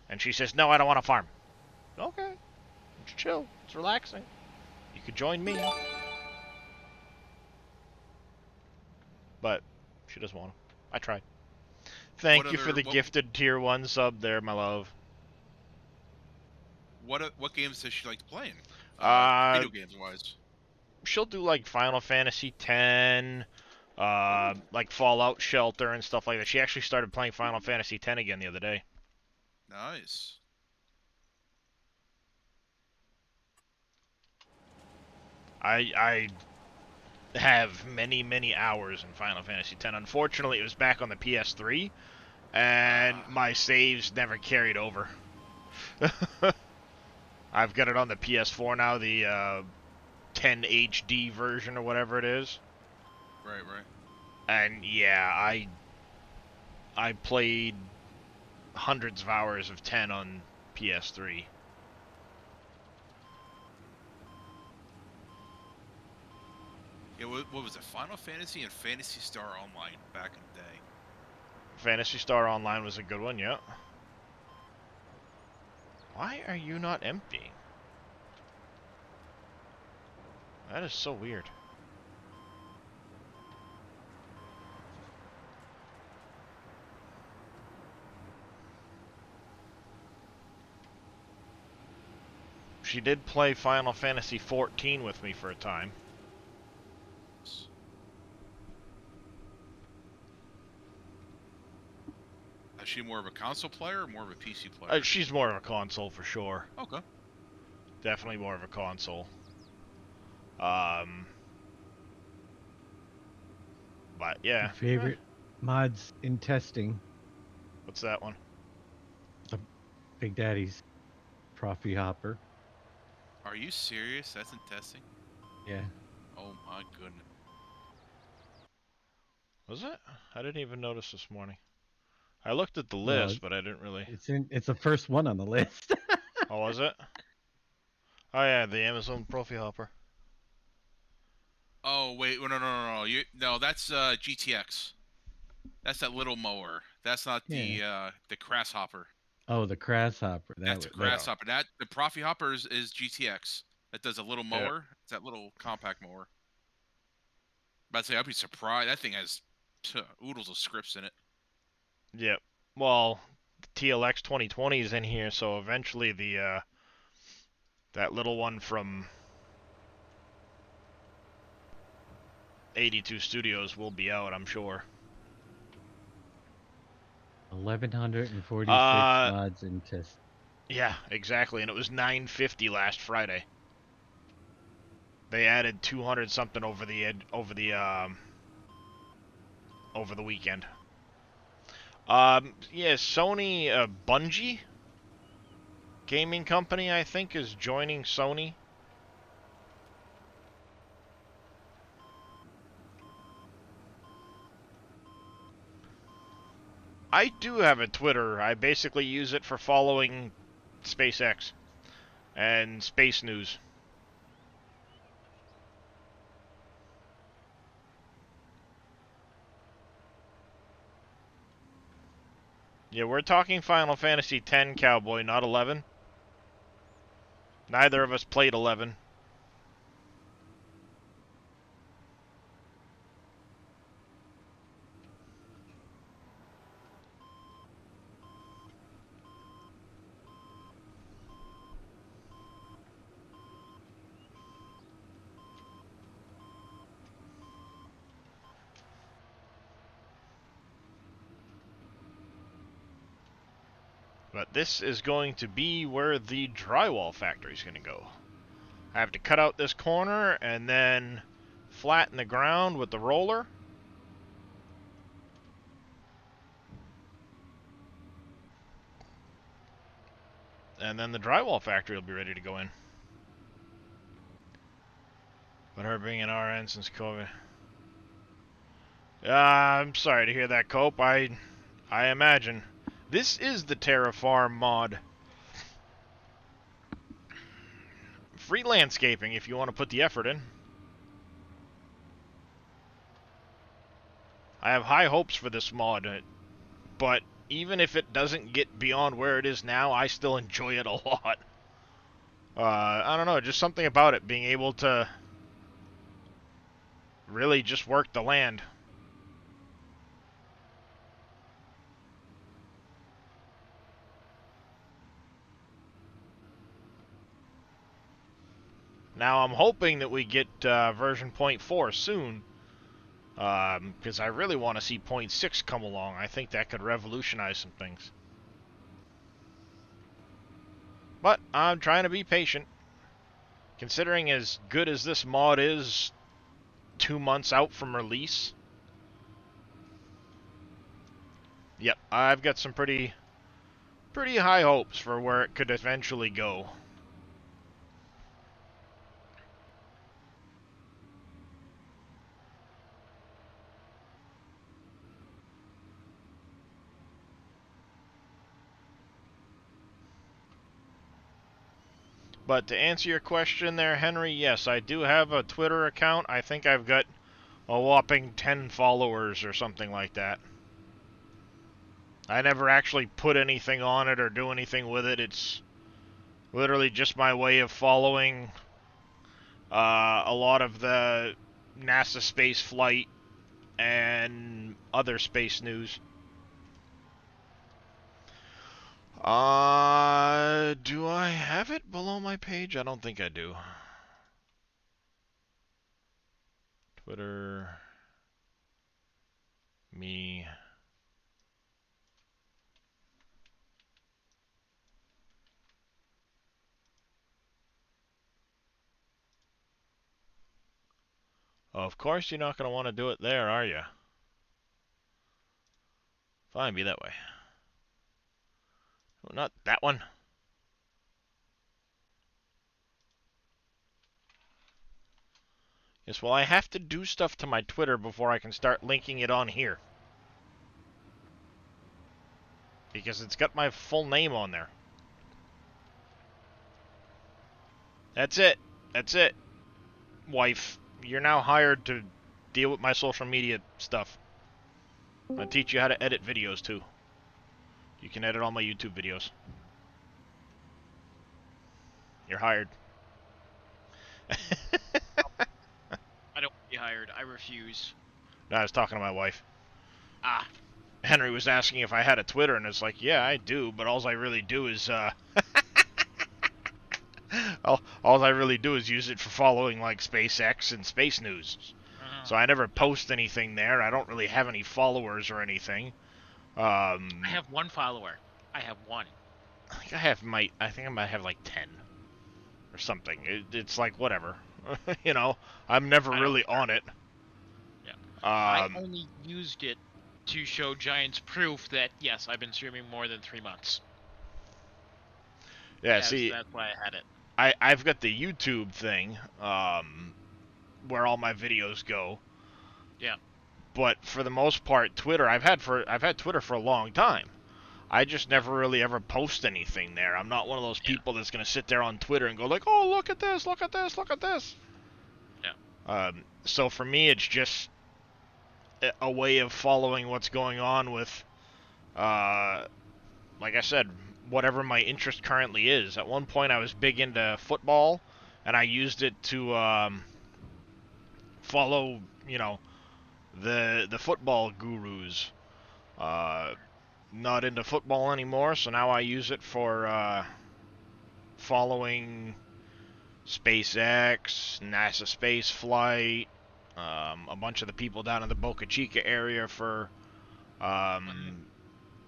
And she says, "No, I don't want to farm." Okay. It's chill. It's relaxing. You could join me. But she doesn't want to. I tried. Thank What you for other- the what- gifted tier 1 sub there, my love. What games does she like to play in? Uh, Video games wise. She'll do like Final Fantasy X, like Fallout Shelter and stuff like that. She actually started playing Final Fantasy X again the other day. Nice. I have many hours in Final Fantasy X. Unfortunately, it was back on the PS3, and my saves never carried over. I've got it on the PS4 now, the 10 HD version or whatever it is. Right. And yeah, I played hundreds of hours of 10 on PS3. Yeah, what was it? Final Fantasy and Phantasy Star Online back in the day. Phantasy Star Online was a good one, yeah. Why are you not empty? That is so weird. She did play Final Fantasy XIV with me for a time. Is she more of a console player or more of a PC player? She's more of a console for sure. Okay. Definitely more of a console. But yeah. Favorite mods in testing? What's that one? Big Daddy's Trophy Hopper. Are you serious? That's in testing? Yeah. Oh my goodness. Was it? I didn't even notice this morning. I looked at the Well, list, but I didn't really. It's the first one on the list. Oh, was it? Oh yeah, the Amazon Trophy Hopper. Oh wait, no. No, that's GTX. That's that little mower. That's not the grasshopper. Oh, the Grasshopper. That's a grasshopper. That the Profi Hopper is GTX. That does a little mower. It's that little compact mower. But I'd say I'd be surprised. That thing has oodles of scripts in it. Yep. Well, the TLX 2020 is in here, so eventually the that little one from 82 Studios will be out, I'm sure. 1,146 mods in test. Yeah, exactly, and it was 950 last Friday. They added 200 something over the weekend. Yeah, Sony, Bungie gaming company, I think, is joining Sony. I do have a Twitter. I basically use it for following SpaceX and space news. Yeah, we're talking Final Fantasy X, Cowboy, not 11. Neither of us played 11. But this is going to be where the drywall factory is going to go. I have to cut out this corner and then flatten the ground with the roller. And then the drywall factory will be ready to go in. But her being an RN since COVID. I'm sorry to hear that, Cope. I imagine. This is the Terra Farm mod. Free landscaping if you want to put the effort in. I have high hopes for this mod, but even if it doesn't get beyond where it is now, I still enjoy it a lot. I don't know, just something about it, being able to really just work the land. Now I'm hoping that we get version 0.4 soon. Because I really want to see point 6 come along. I think that could revolutionize some things. But I'm trying to be patient. Considering as good as this mod is 2 months out from release. Yep, I've got some pretty high hopes for where it could eventually go. But to answer your question there, Henry, yes, I do have a Twitter account. I think I've got a whopping 10 followers or something like that. I never actually put anything on it or do anything with it. It's literally just my way of following a lot of the NASA space flight and other space news. Do I have it below my page? I don't think I do. Twitter, me. Of course you're not going to want to do it there, are you? Fine, be that way. Oh, not that one. Yes, well, I have to do stuff to my Twitter before I can start linking it on here. Because it's got my full name on there. That's it. That's it. Wife, you're now hired to deal with my social media stuff. I'll teach you how to edit videos, too. You can edit all my YouTube videos. You're hired. I don't want to be hired. I refuse. No, I was talking to my wife. Ah. Henry was asking if I had a Twitter, and it's like, yeah, I do, but all I really do is, all I really do is use it for following, like, SpaceX and space news. So I never post anything there. I don't really have any followers or anything. I have one follower. I have one. I think I might have, like, 10. Or something. It's like, whatever. You know, I'm never really on it. Yeah. I only used it to show Giants proof that, yes, I've been streaming more than 3 months. Yeah, see, that's why I had it. I've got the YouTube thing, where all my videos go. Yeah. But for the most part, Twitter, I've had Twitter for a long time. I just never really ever post anything there. I'm not one of those people that's gonna sit there on Twitter and go like, oh, look at this, look at this, look at this. Yeah. So for me, it's just a way of following what's going on with, like I said, whatever my interest currently is. At one point, I was big into football, and I used it to follow, you know, the football gurus. Not into football anymore, so now I use it for following SpaceX, NASA space flight, a bunch of the people down in the Boca Chica area for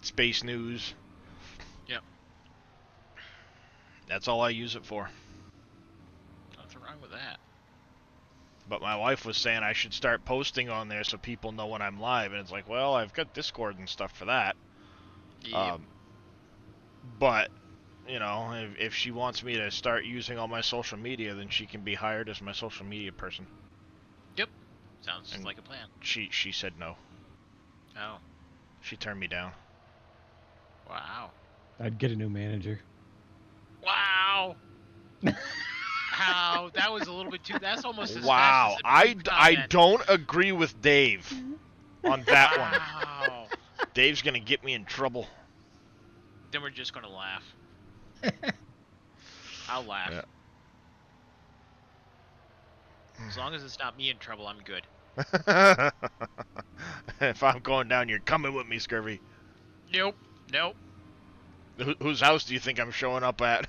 space news. Yep. That's all I use it for. Nothing wrong with that. But my wife was saying I should start posting on there so people know when I'm live, and it's like, well, I've got Discord and stuff for that. Yep. But, you know, if she wants me to start using all my social media, then she can be hired as my social media person. Yep. Sounds like a plan. She said no. Oh. She turned me down. Wow. I'd get a new manager. Wow. Wow, that was a little bit too. That's almost as Wow, fast as I don't agree with Dave on that one. Wow. Dave's gonna get me in trouble. Then we're just gonna laugh. I'll laugh. Yeah. As long as it's not me in trouble, I'm good. If I'm going down, you're coming with me, Scurvy. Nope. Nope. Whose house do you think I'm showing up at?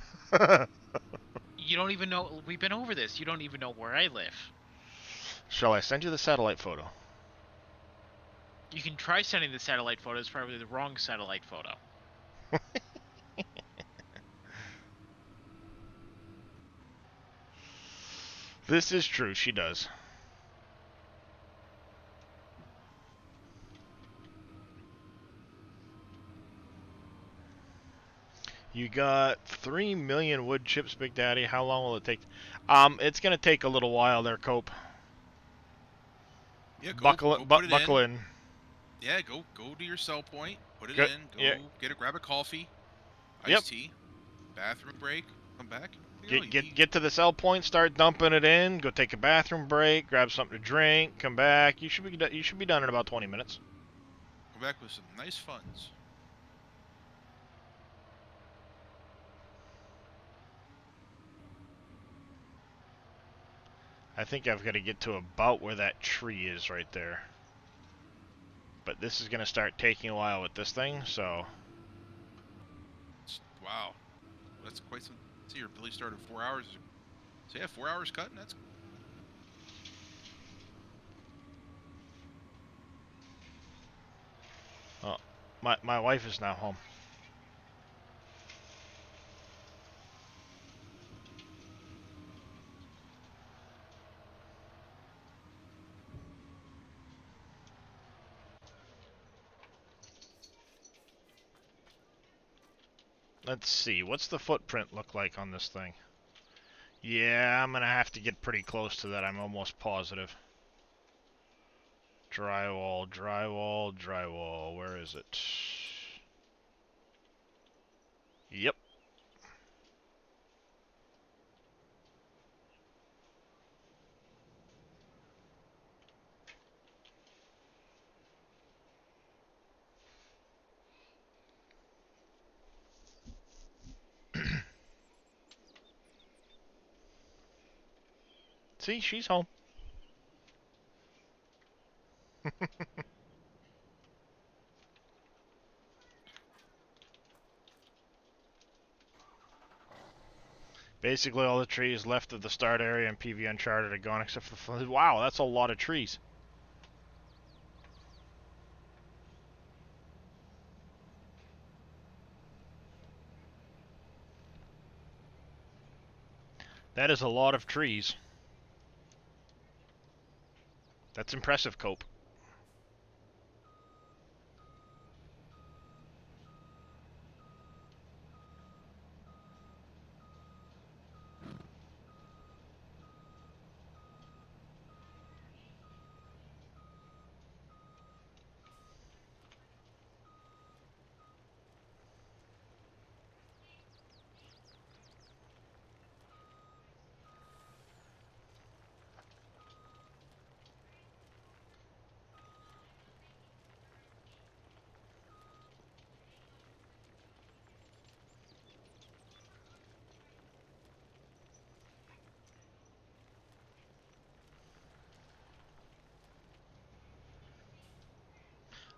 You don't even know. We've been over this. You don't even know where I live. Shall I send you the satellite photo? You can try sending the satellite photo. It's probably the wrong satellite photo. This is true. She does. You got 3 million wood chips, Big Daddy. How long will it take? It's gonna take a little while there, Cope. Yeah, Buckle go put it buckle in. in. Yeah, go to your cell point, put it Go- in, yeah. grab a coffee, Yep. iced tea, bathroom break, come back. You know, Get to the sell point, start dumping it in. Go take a bathroom break, grab something to drink, come back. You should be done in about 20 minutes. come back with some nice funds. I think I've got to get to about where that tree is right there. But this is gonna start taking a while with this thing, so. Wow, that's quite some. See, your Billy started 4 hours. So yeah, 4 hours cutting. That's Oh, my wife is now home. Let's see, what's the footprint look like on this thing? Yeah, I'm gonna have to get pretty close to that, I'm almost positive. Drywall, drywall, drywall, where is it? Yep. See, she's home. Basically, all the trees left of the start area in PV Uncharted are gone except for the... Wow, that's a lot of trees. That is a lot of trees. That's impressive, Cope.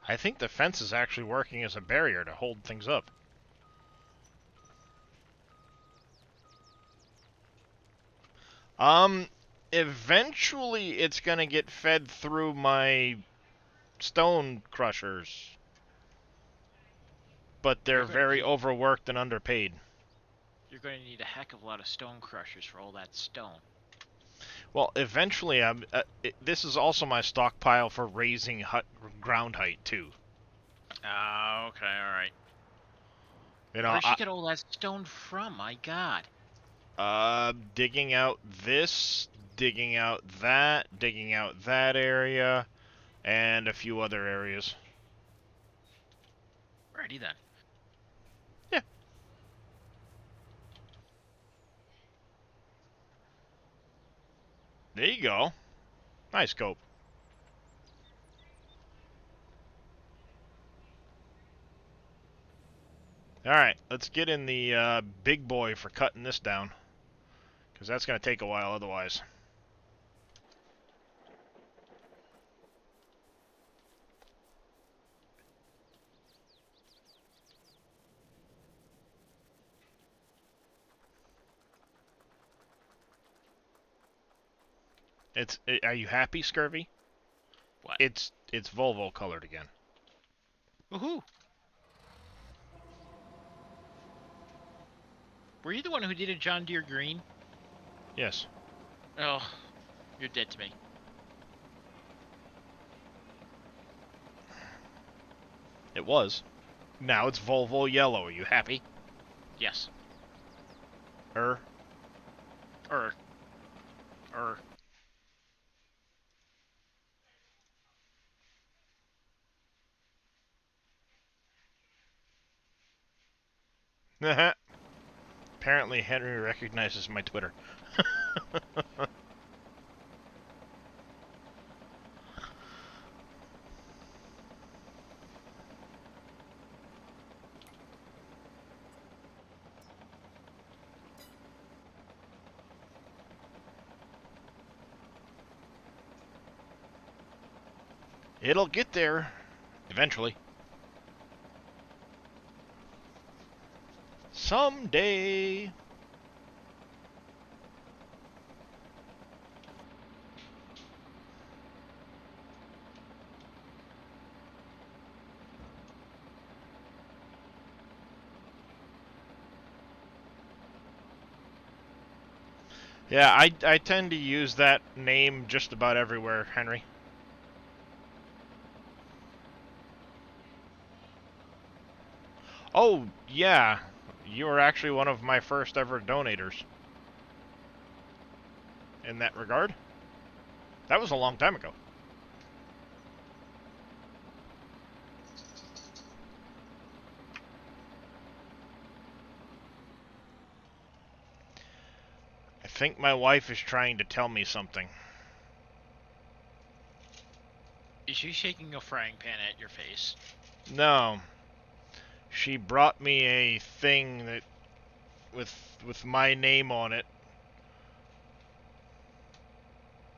I think the fence is actually working as a barrier to hold things up. Eventually it's gonna get fed through my stone crushers. But they're You're gonna very need- overworked and underpaid. You're going to need a heck of a lot of stone crushers for all that stone. Well, eventually, this is also my stockpile for raising ground height, too. Ah, okay, alright. You know, Where'd she get all that stone from? My god. digging out this, digging out that area, and a few other areas. Ready then. Yeah. There you go. Nice, Cope. Alright, let's get in the big boy for cutting this down. Because that's going to take a while otherwise. Are you happy, Scurvy? What? It's Volvo colored again. Woohoo! Were you the one who did a John Deere green? Yes. Oh, you're dead to me. It was. Now it's Volvo yellow. Are you happy? Yes. Er. Er. Apparently Henry recognizes my Twitter. It'll get there. Eventually. Someday. Yeah, I tend to use that name just about everywhere, Henry. Oh, yeah. You were actually one of my first ever donators. In that regard. That was a long time ago. I think my wife is trying to tell me something. Is she shaking a frying pan at your face? No. She brought me a thing that with my name on it.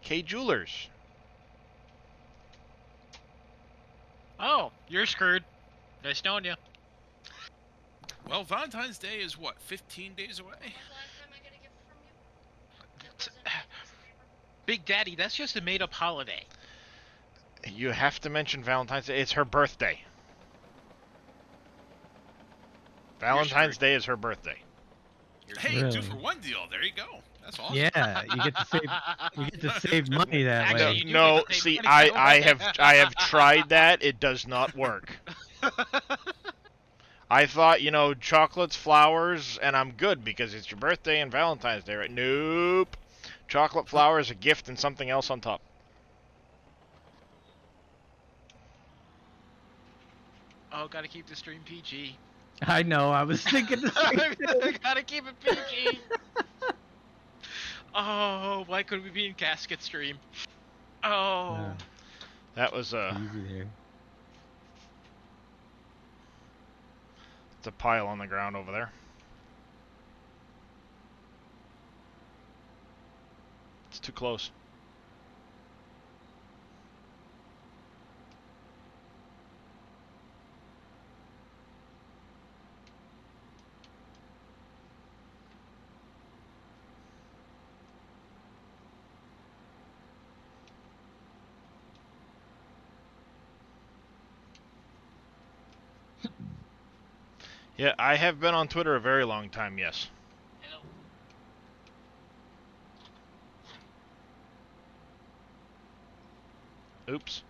K Jewelers. Oh, you're screwed. Nice knowing you. Well, Valentine's Day is what, 15 days away? Big Daddy, that's just a made-up holiday. You have to mention Valentine's Day. It's her birthday. Valentine's Day is her birthday. Hey, Really? 2 for 1 deal. There you go. That's awesome. Yeah, you get to save money that Actually, way. you do No, get to save see, money I that way. I have tried that. It does not work. I thought, you know, chocolates, flowers, and I'm good because it's your birthday and Valentine's Day, right? Nope. Chocolate, flowers, a gift, and something else on top. Oh, gotta keep the stream PG. I know. I was thinking the same thing. Gotta keep it PG. Oh, why couldn't we be in casket stream? Oh. That was Easy there. it's a pile on the ground over there. It's too close. Yeah, I have been on Twitter a very long time, yes. Oops.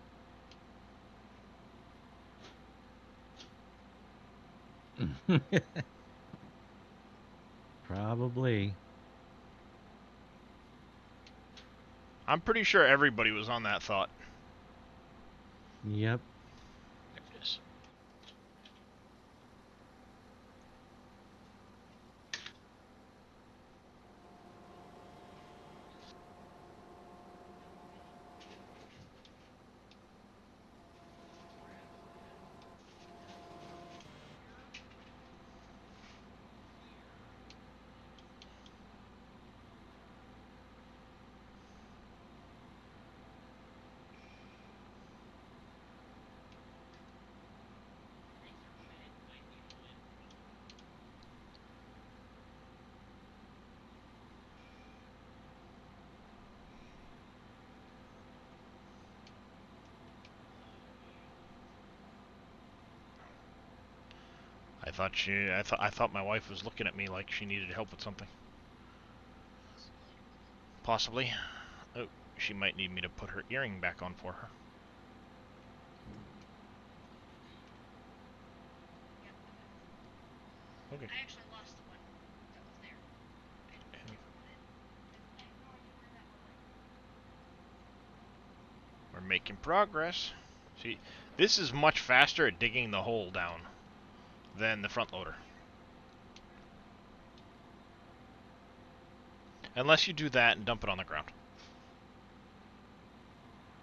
Probably. I'm pretty sure everybody was on that thought. Yep. There it is. I thought my wife was looking at me like she needed help with something. Possibly. Oh, she might need me to put her earring back on for her. Okay. I actually lost the one that was there. We're making progress. See, this is much faster at digging the hole down than the front loader. Unless you do that and dump it on the ground.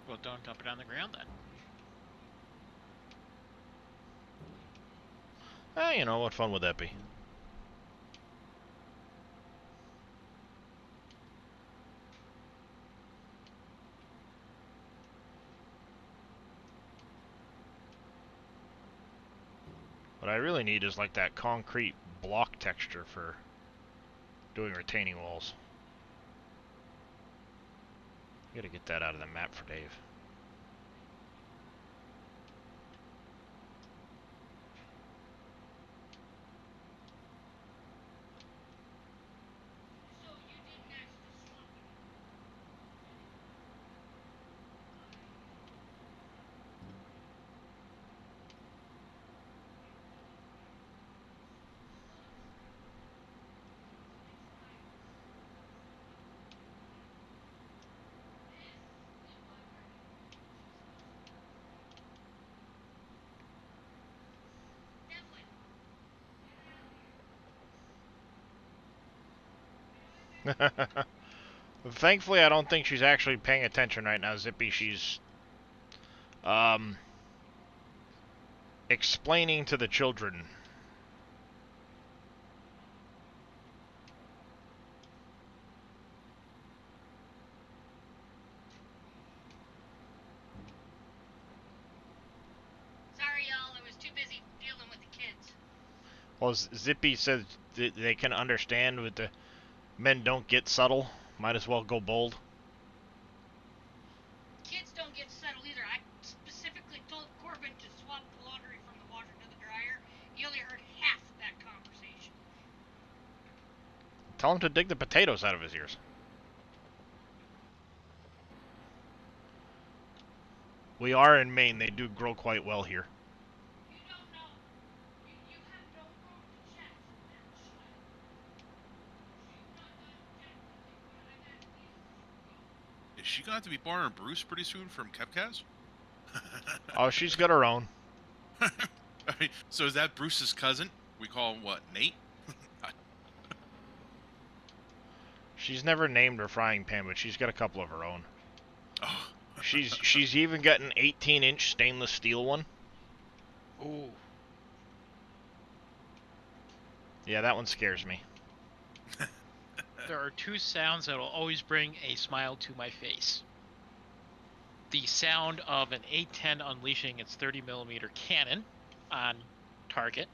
Well, don't dump it on the ground then. You know, what fun would that be? What I really need is like that concrete block texture for doing retaining walls. Gotta get that out of the map for Dave. So you didn't actually swap it. Thankfully, I don't think she's actually paying attention right now, Zippy. She's explaining to the children. Sorry, y'all. I was too busy dealing with the kids. Well, Zippy says they can understand with the men don't get subtle. Might as well go bold. Kids don't get settled either. I specifically told Corbin to swap the laundry from the washer to the dryer. He only heard half of that conversation. Tell him to dig the potatoes out of his ears. We are in Maine. They do grow quite well here. You don't know. You have no room to check that child. She's not done technically, but I got news. Is she going to have to be borrowing Bruce pretty soon from Kepkaz? Oh, she's got her own. So is that Bruce's cousin? We call him what, Nate? She's never named her frying pan, but she's got a couple of her own. Oh. She's even got an 18-inch stainless steel one. Ooh. Yeah, that one scares me. There are two sounds that will always bring a smile to my face. The sound of an A-10 unleashing its 30mm cannon on target.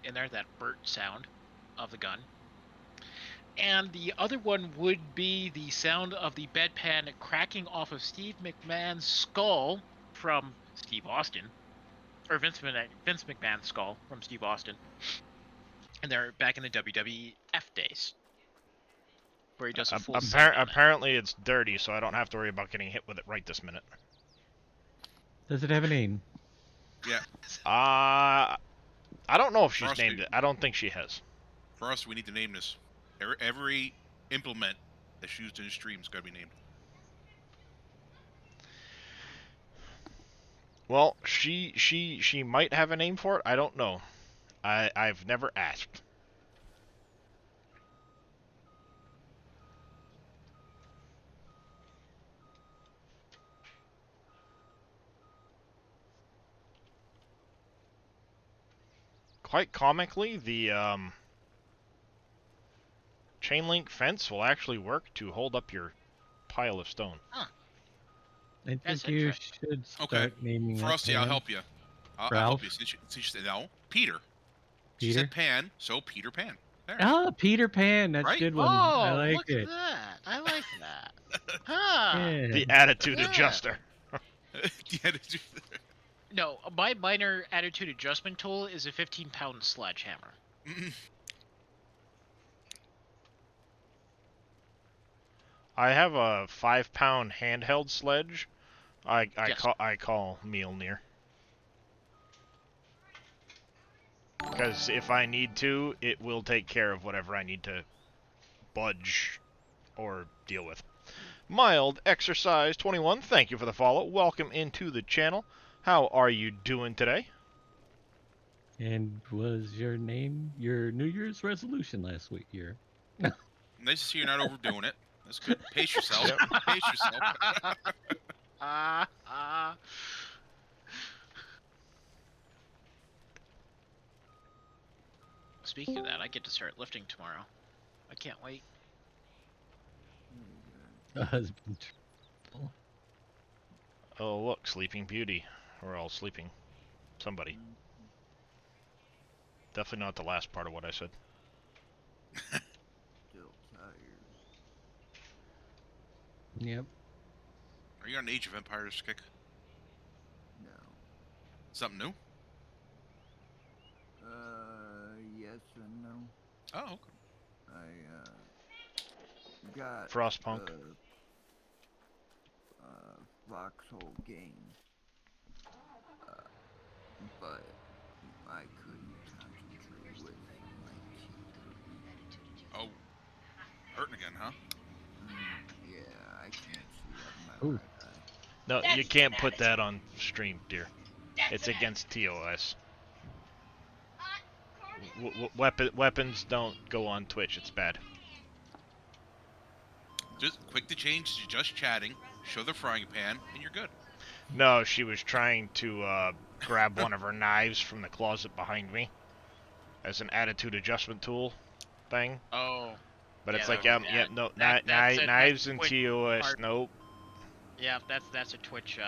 In there, that burst sound of the gun. And the other one would be the sound of the bedpan cracking off of Steve McMahon's skull from Steve Austin. Or Vince McMahon's skull from Steve Austin. And they're back in the WWF days. Where he does a full sound on it. Apparently it's dirty, so I don't have to worry about getting hit with it right this minute. Does it have a name? Yeah. I don't know if she's Frosty. named it. I don't think she has. For us, we need to name this. Every implement that's used in the stream's got to be named. Well, she might have a name for it. I don't know. I've never asked. Quite comically, the chain link fence will actually work to hold up your pile of stone. I That's think you interesting. should start Okay. naming it. Frosty, I'll Pan. help you. I'll Ralph? help you. Since you said no, Peter. She Peter? said Pan, so Peter Pan. There. Ah, Peter Pan. That's a Right? good Oh, one. I like look it. at that. I like that. Huh. Yeah. The attitude Yeah. adjuster. Yeah, did you- No, my minor attitude adjustment tool is a 15-pound sledgehammer. I have a 5-pound handheld sledge. I Yes. call Mjolnir. Because if I need to, it will take care of whatever I need to budge or deal with. Mild Exercise 21, thank you for the follow. Welcome into the channel. How are you doing today? And was your name your New Year's resolution last week? Year. Nice to see you're not overdoing it. That's good. Pace yourself. Yep. Pace yourself. Speaking of that, I get to start lifting tomorrow. I can't wait. Husband. Oh, look, Sleeping Beauty. We're all sleeping. Somebody. Definitely not the last part of what I said. Still tired. Yep. Are you on Age of Empires kick? No. Something new? Yes and no. Oh, okay. I got Frostpunk. Foxhole game, but I couldn't concentrate with my keyboard. Oh. Hurting again, huh? Yeah, I can't see out of my Ooh. right eye. No, you That's can't an put that on stream, dear. That's It's an against TOS. Corbin, Weapons don't go on Twitch. It's bad. Just quick to change. You're just chatting. Show the frying pan, and you're good. No, she was trying to grab one of her knives from the closet behind me as an attitude adjustment tool thing. Oh. But it's Yeah, like, that- yeah, no, that- that's a- knives that's and Twitch TOS, art. nope. Yeah, that's a Twitch.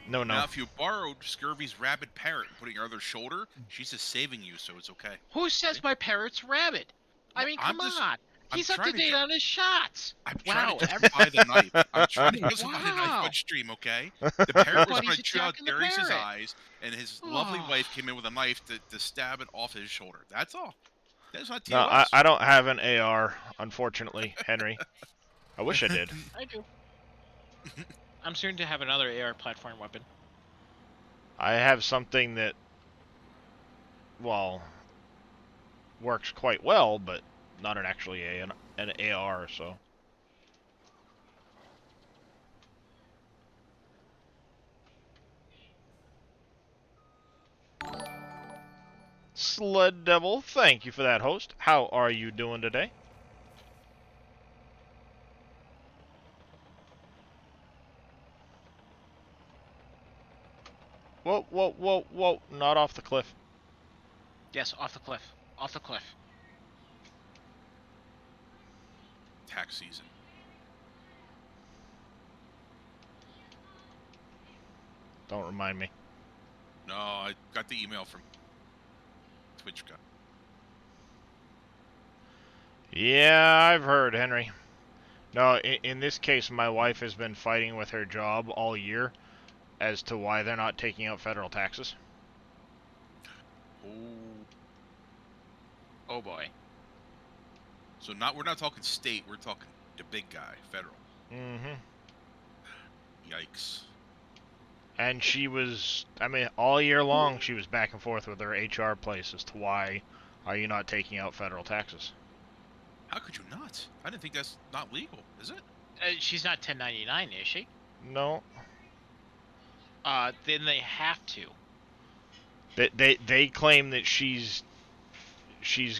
No, Now, no. if you borrowed Scurvy's rabid parrot and put it on your other shoulder, she's just saving you, so it's okay. Who says my parrot's rabbit? I mean, I'm come just- on. I'm He's up to trying to date ju- on his shots. I'm Wow, trying to justify the knife. I'm trying to justify the knife Wow. on stream, okay? The parrot was But going he's to chew out attacking the Darius's parrot. eyes, and his lovely Oh. wife came in with a knife to stab it off his shoulder. That's all. That's not TOS. No, I don't have an AR, unfortunately, Henry. I wish I did. I do. I'm soon to have another AR platform weapon. I have something that, well, works quite well, but not an actually an AR, so. Sled Devil, thank you for that, host. How are you doing today? Whoa, whoa, whoa, whoa, not off the cliff. Yes, off the cliff. Off the cliff. Tax season. Don't remind me. No, I got the email from Twitch guy. Yeah, I've heard, Henry. No, in this case, my wife has been fighting with her job all year as to why they're not taking out federal taxes. Oh. Oh boy. So we're not talking state, we're talking the big guy, federal. Mm-hmm. Yikes. And she was, I mean, all year long, she was back and forth with her HR place as to why are you not taking out federal taxes. How could you not? I didn't think that's not legal, is it? She's not 1099, is she? No. Then they have to. They claim that she's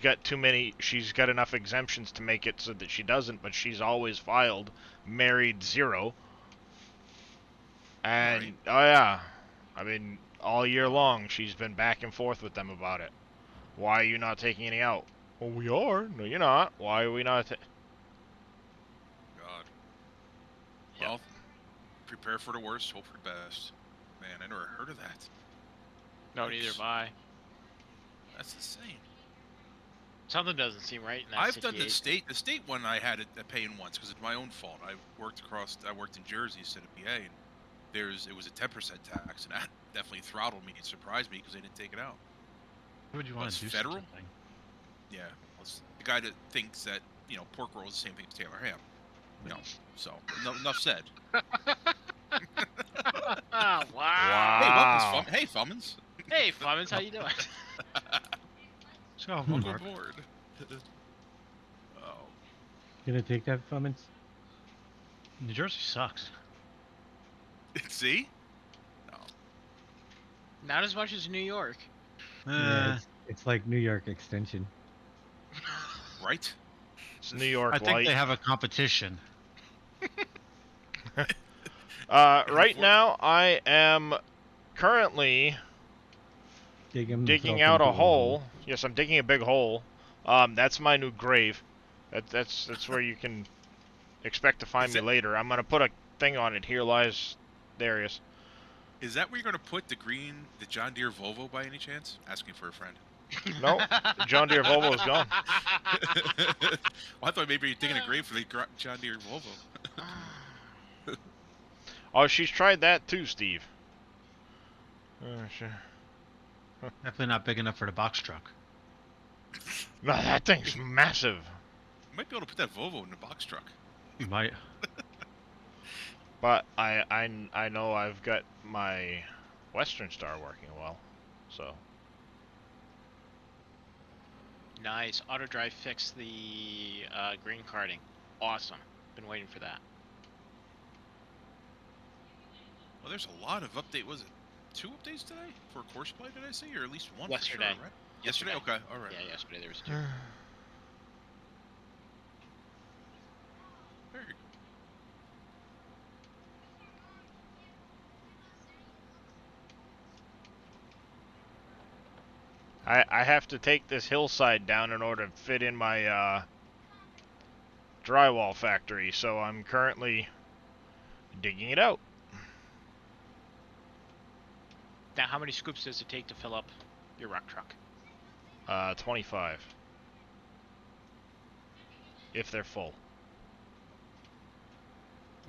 got too many, she's got enough exemptions to make it so that she doesn't, but she's always filed married 0. And, Right. oh yeah, I mean, all year long, she's been back and forth with them about it. Why are you not taking any out? Well, we are. No, you're not. Why are we not? God. Yep. Well, prepare for the worst, hope for the best. Man, I never heard of that. No, Yikes. neither have I. That's insane. Something doesn't seem right in that I've done situation. the state one I had to pay in once because it's my own fault. I worked in Jersey instead of PA. And it was a 10% tax, and that definitely throttled me. It surprised me because they didn't take it out. Why would you Well, want it's to do federal? such a thing? Yeah, well, it's the guy that thinks that pork roll is the same thing as Taylor ham. So enough said. Wow. Hey, welcome, Wow. Hey, Fummins. Hey, Flemons, how you doing? So Welcome Mark. aboard. Oh, Gonna take that Fummins? New Jersey sucks. see? No. Not as much as New York. Yeah, it's like New York Extension. Right? It's New York I think light. they have a competition. Right now, I am currently digging out a hole. Yes, I'm digging a big hole. That's my new grave. That's where you can expect to find Is me that- later. I'm gonna put a thing on it. Here lies Darius. Is that where you're going to put the John Deere Volvo by any chance? Asking for a friend. No, the John Deere Volvo is gone. Well, I thought maybe you're digging a grave for the John Deere Volvo. Oh, she's tried that too, Steve. Sure. Definitely not big enough for the box truck. No, that thing's massive. You might be able to put that Volvo in the box truck. You might. But I know I've got my Western Star working well, so. Nice. AutoDrive fixed the green carding. Awesome. Been waiting for that. Well, there's a lot of update. Was it 2 updates today for Courseplay? Did I say, or at least one? Yesterday. For sure, right? Yesterday. Okay. All right. Yeah, yesterday there was 2. Very good. I have to take this hillside down in order to fit in my drywall factory, so I'm currently digging it out. Now, how many scoops does it take to fill up your rock truck? 25. If they're full.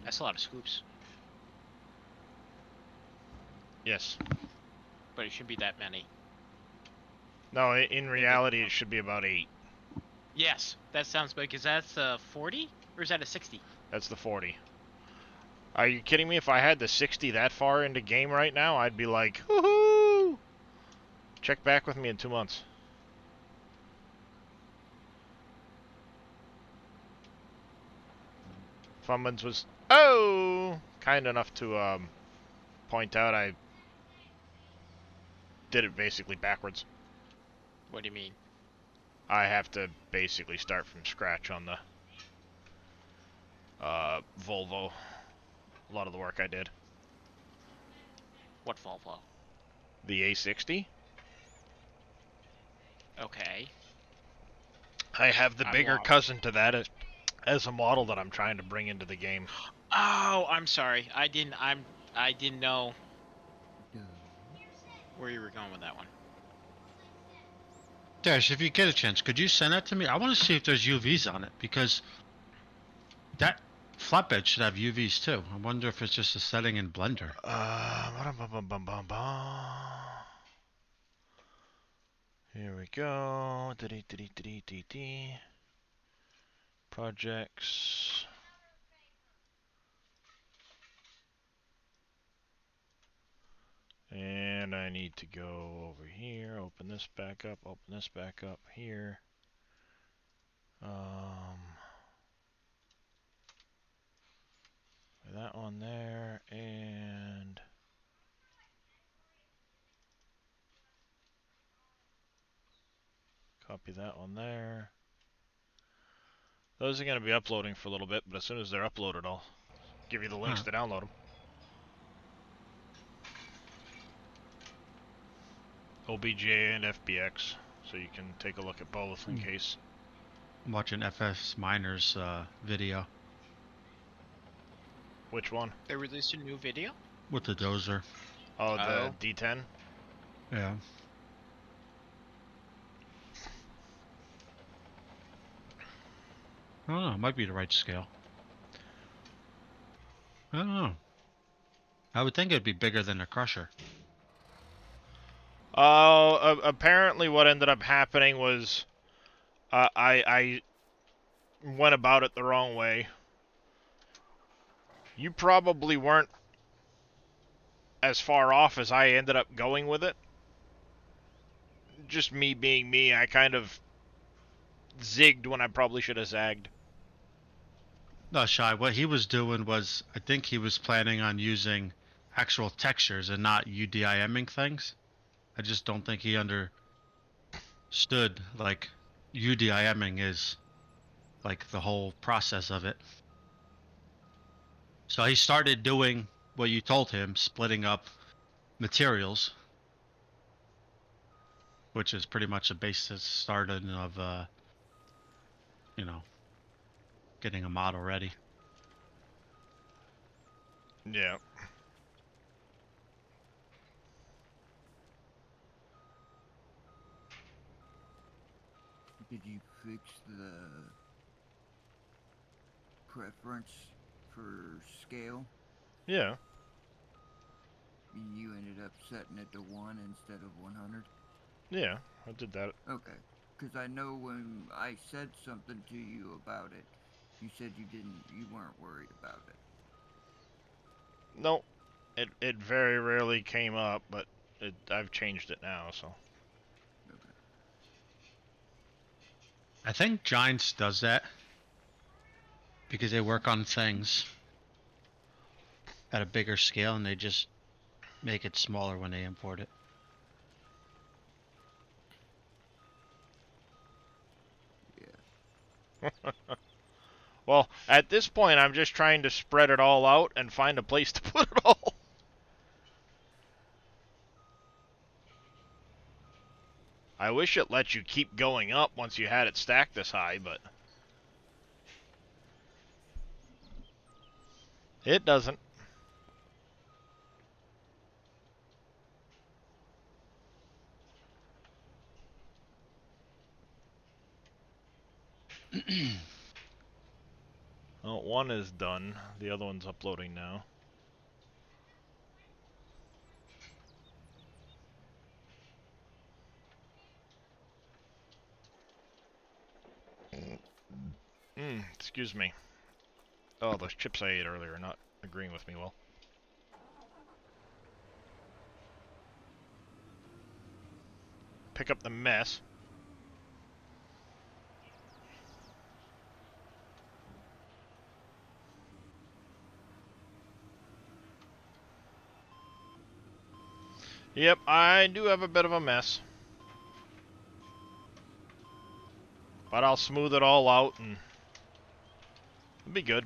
That's a lot of scoops, Yes. but it shouldn't be that many. No, in reality, it should be about 8. Yes, that sounds big. Is that a 40 or is that a 60? That's the 40. Are you kidding me? If I had the 60 that far into game right now, I'd be like, woohoo! Check back with me in 2 months. Fummins was, kind enough to point out I did it basically backwards. What do you mean? I have to basically start from scratch on the Volvo. A lot of the work I did. What Volvo? The A60. Okay. I have the I'm bigger lost. cousin to that as a model that I'm trying to bring into the game. Oh, I'm sorry. I didn't know where you were going with that one. Dash, if you get a chance, could you send that to me? I want to see if there's UVs on it, because that flatbed should have UVs too. I wonder if it's just a setting in Blender. Here we go. Projects. And I need to go over here, open this back up here. That one there, and copy that one there. Those are going to be uploading for a little bit, but as soon as they're uploaded, I'll give you the links to download them. OBJ and FBX, so you can take a look at both in case. I'm watching FS Miner's video Which one? They released a new video? with the dozer. Oh, the Oh. D10? Yeah. I don't know. It might be the right scale. I don't know. I would think it'd be bigger than a crusher. Apparently what ended up happening was I went about it the wrong way. You probably weren't as far off as I ended up going with it. Just me being me, I kind of zigged when I probably should have zagged. No, Shy, what he was doing was, I think he was planning on using actual textures and not UDIMing things. I just don't think he understood, like, UDIMing is, like, the whole process of it. So he started doing what you told him, splitting up materials, which is pretty much a basis starting of, you know, getting a model ready. Yeah. Did you fix the preference for scale? Yeah. You ended up setting it to 1 instead of 100? Yeah, I did that. Okay. Because I know when I said something to you about it, you said you weren't worried about it. No, it very rarely came up, but I've changed it now, so. Okay. I think Giants does that because they work on things at a bigger scale and they just make it smaller when they import it. Well, at this point, I'm just trying to spread it all out and find a place to put it all. I wish it let you keep going up once you had it stacked this high, but it doesn't. Well, one is done. The other one's uploading now. Excuse me. Oh, those chips I ate earlier are not agreeing with me well. Pick up the mess. Yep, I do have a bit of a mess. But I'll smooth it all out and it'll be good.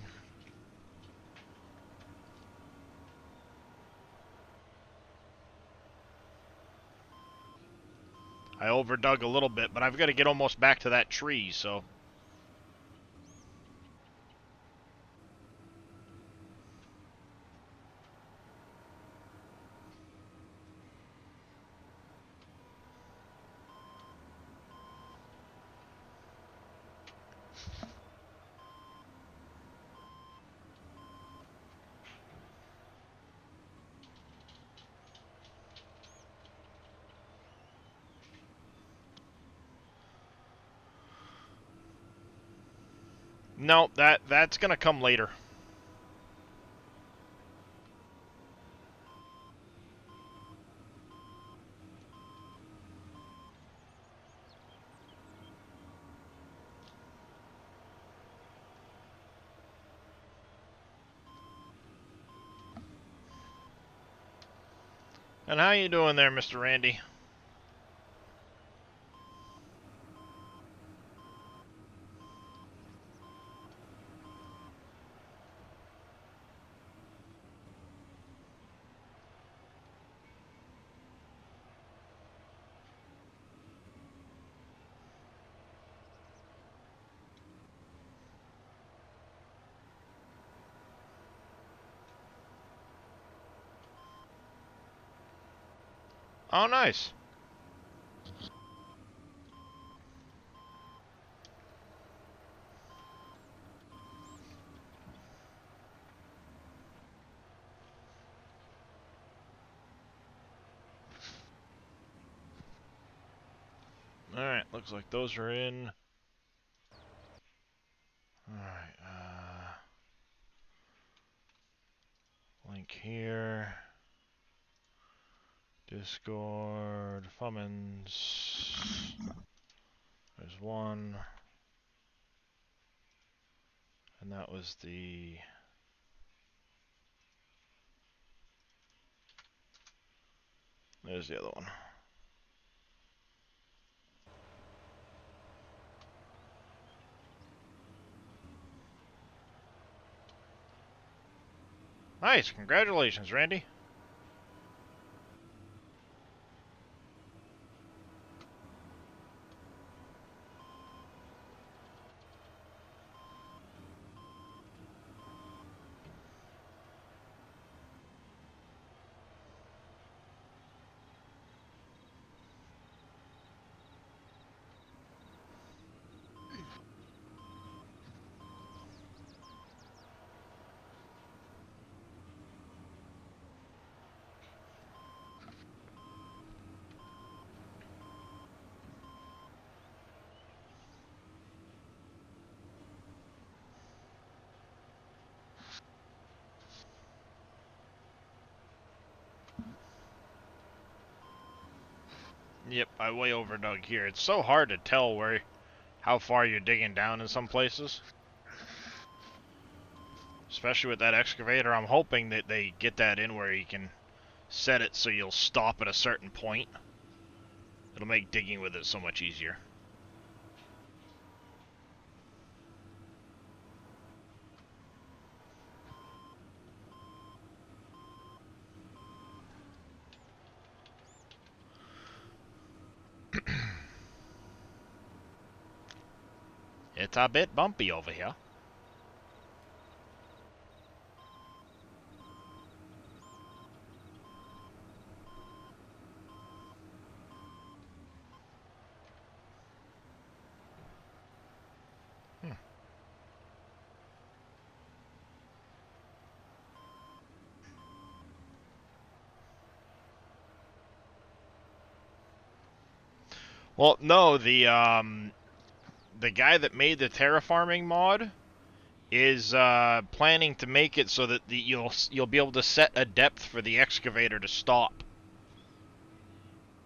I overdug a little bit, but I've got to get almost back to that tree, so. No, that's gonna come later. And how you doing there, Mr. Randy? Oh, nice. looks like those are in. Alright, link here. Discord, Fummins. There's one. And that was the... There's the other one. Nice, congratulations, Randy. Yep, I way overdug here. It's so hard to tell how far you're digging down in some places. Especially with that excavator. I'm hoping that they get that in where you can set it so you'll stop at a certain point. It'll make digging with it so much easier. It's a bit bumpy over here. Well, no, the guy that made the terraforming mod is planning to make it so that you'll be able to set a depth for the excavator to stop,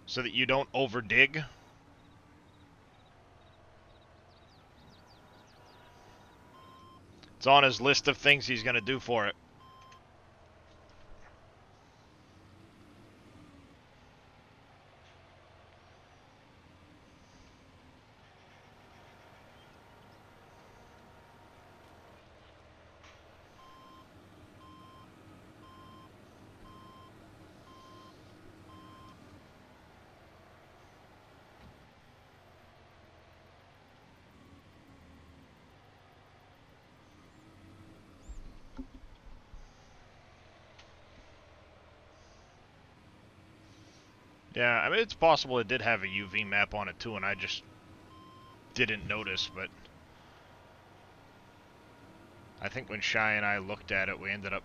so that you don't over dig. It's on his list of things he's gonna do for it. Yeah, I mean, it's possible it did have a UV map on it too, and I just didn't notice, but I think when Shy and I looked at it, we ended up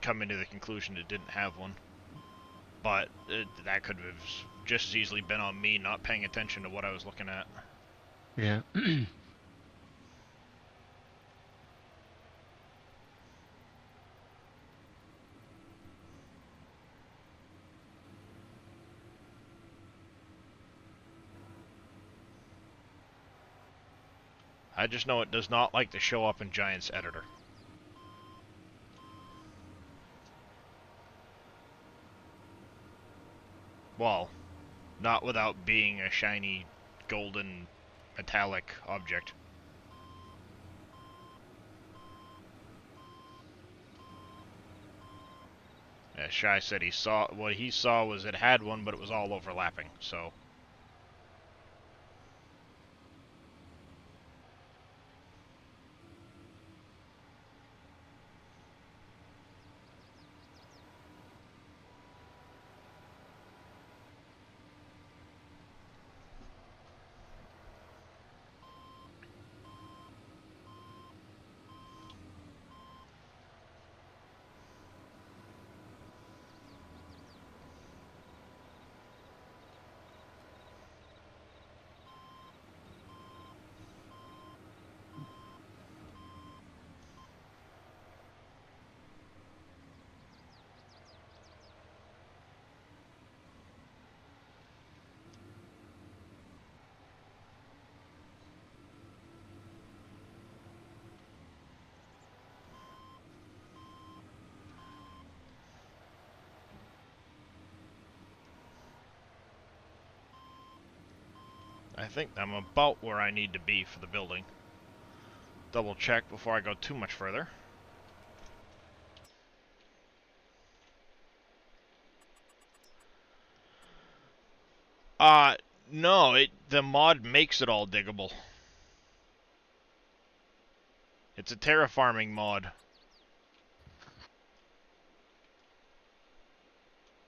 coming to the conclusion it didn't have one. But that could have just as easily been on me not paying attention to what I was looking at. Yeah. I just know it does not like to show up in Giants Editor. Well, not without being a shiny, golden, metallic object. Yeah, Shy said what he saw was it had one, but it was all overlapping, so... I think I'm about where I need to be for the building. Double check before I go too much further. No, the mod makes it all diggable. It's a terraforming mod.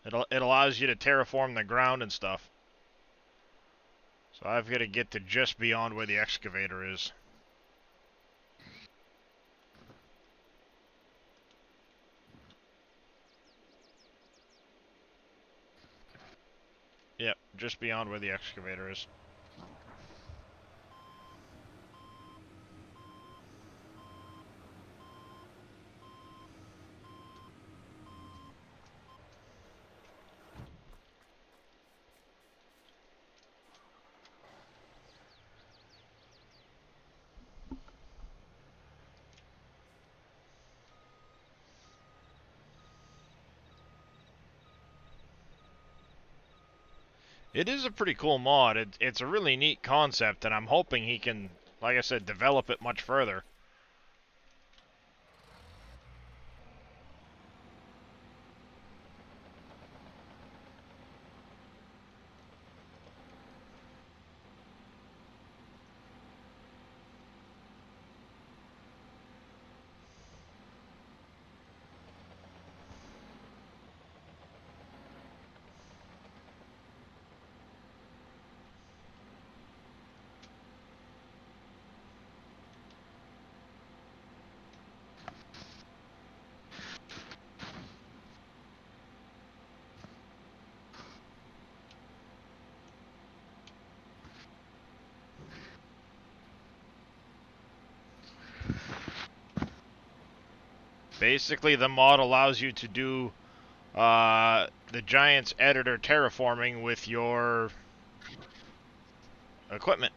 It allows you to terraform the ground and stuff. So I've got to get to just beyond where the excavator is. Yep, just beyond where the excavator is. It is a pretty cool mod. It's a really neat concept, and I'm hoping he can, like I said, develop it much further. Basically, the mod allows you to do the Giants editor terraforming with your equipment.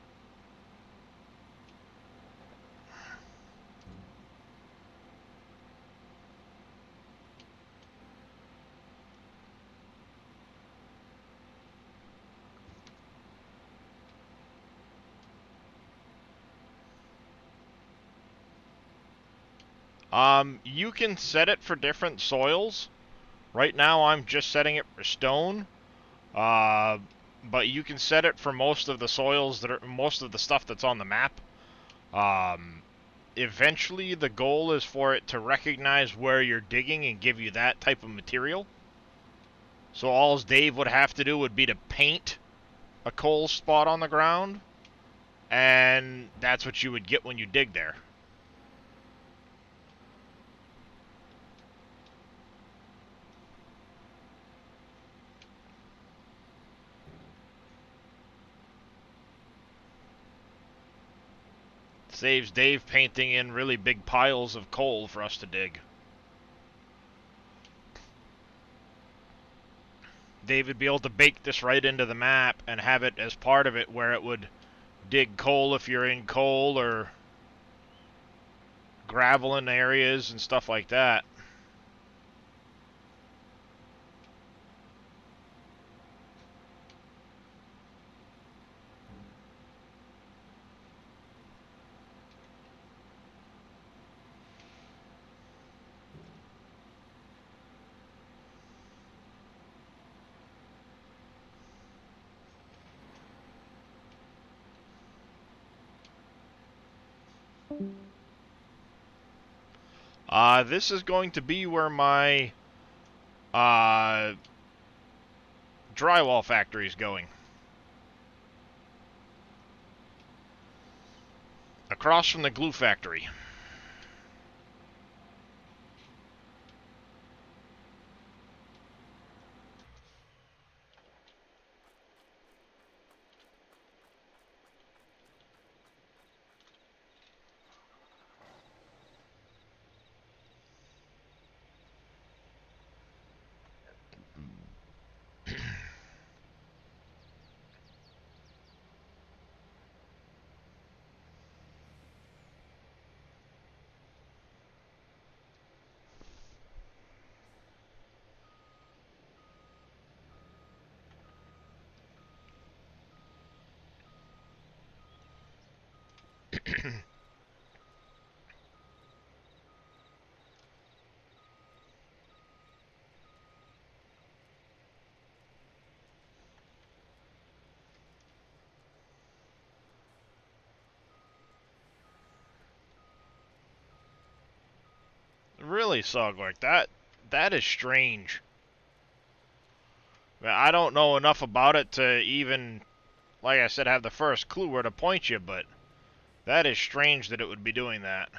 You can set it for different soils. Right now, I'm just setting it for stone. But you can set it for most of the soils most of the stuff that's on the map. Eventually, the goal is for it to recognize where you're digging and give you that type of material. So all Dave would have to do would be to paint a coal spot on the ground, and that's what you would get when you dig there. Saves Dave painting in really big piles of coal for us to dig. Dave would be able to bake this right into the map and have it as part of it where it would dig coal if you're in coal or gravel in areas and stuff like that. This is going to be where my drywall factory is going. Across from the glue factory. really, Sogwick, that is strange. I don't know enough about it to even, like I said, have the first clue where to point you, but that is strange that it would be doing that.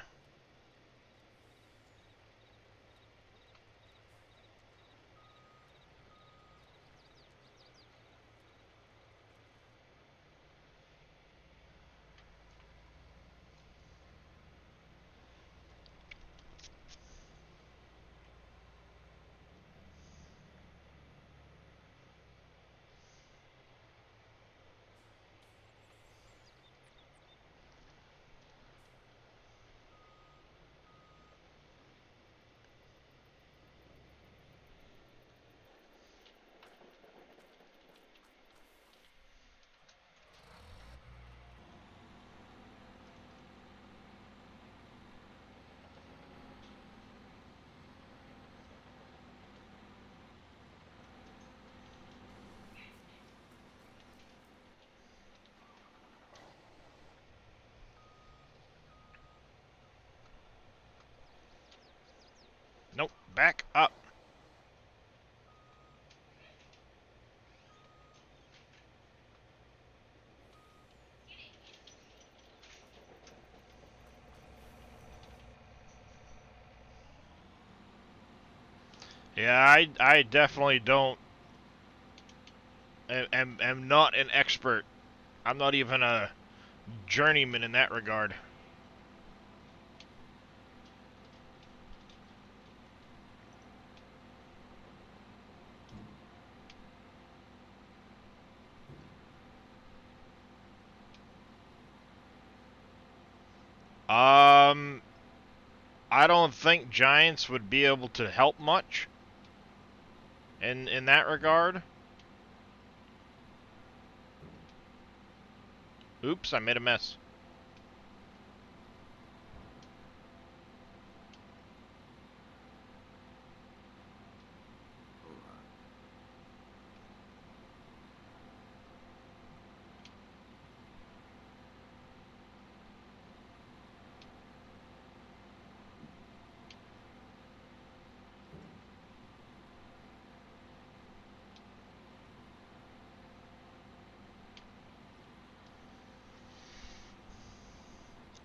Nope, back up. Yeah, I definitely don't, am not an expert. I'm not even a journeyman in that regard. I don't think Giants would be able to help much in that regard. Oops, I made a mess.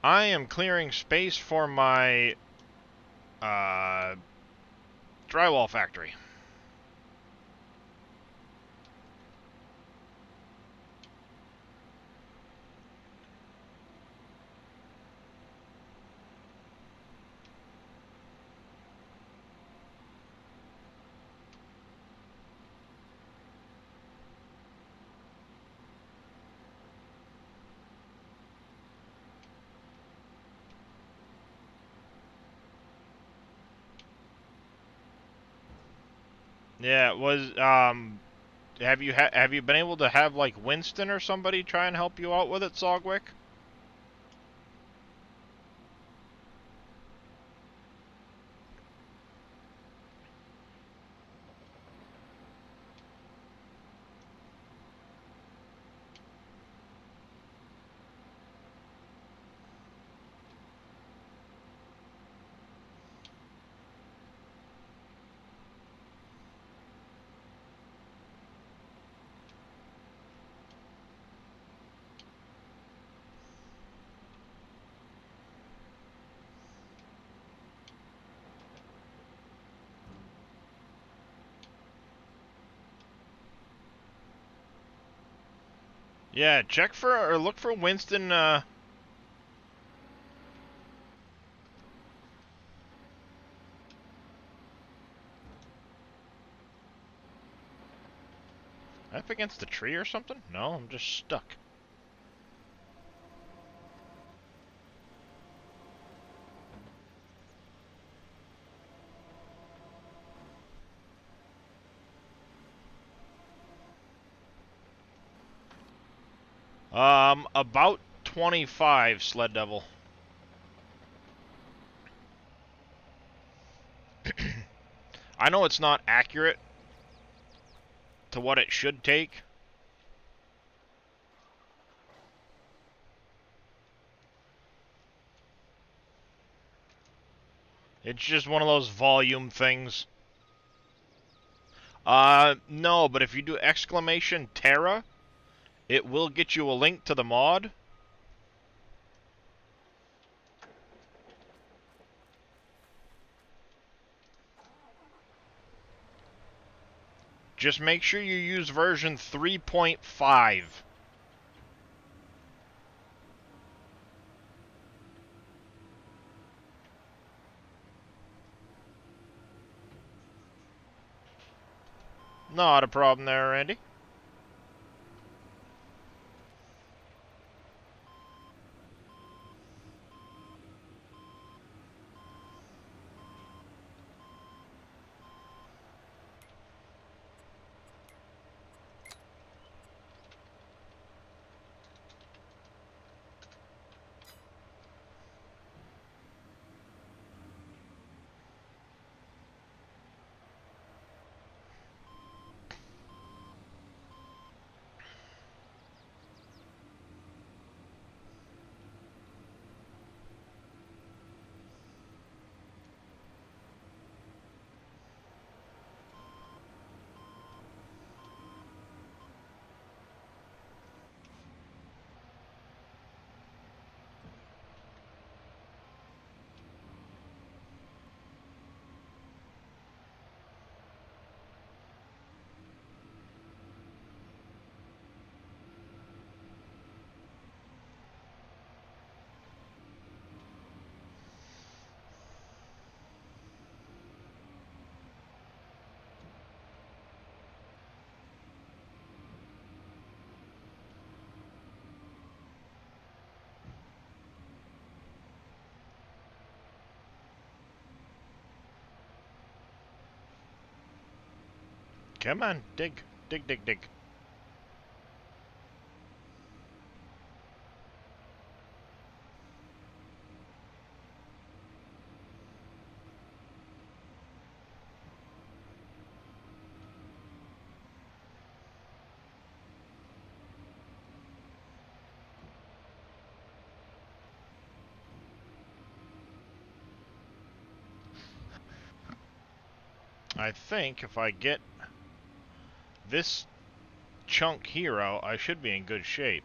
I am clearing space for my drywall factory. Yeah, it was have you been able to have like Winston or somebody try and help you out with it, Sogwick? Yeah, check for or look for Winston. Up against the tree or something? No, I'm just stuck. About 25, Sled Devil. I know it's not accurate to what it should take. It's just one of those volume things. No, but if you do exclamation Terra, it will get you a link to the mod. Just make sure you use version 3.5. Not a problem there, Randy. Come on, dig. Dig, dig, dig. I think if I get this chunk here out, I should be in good shape.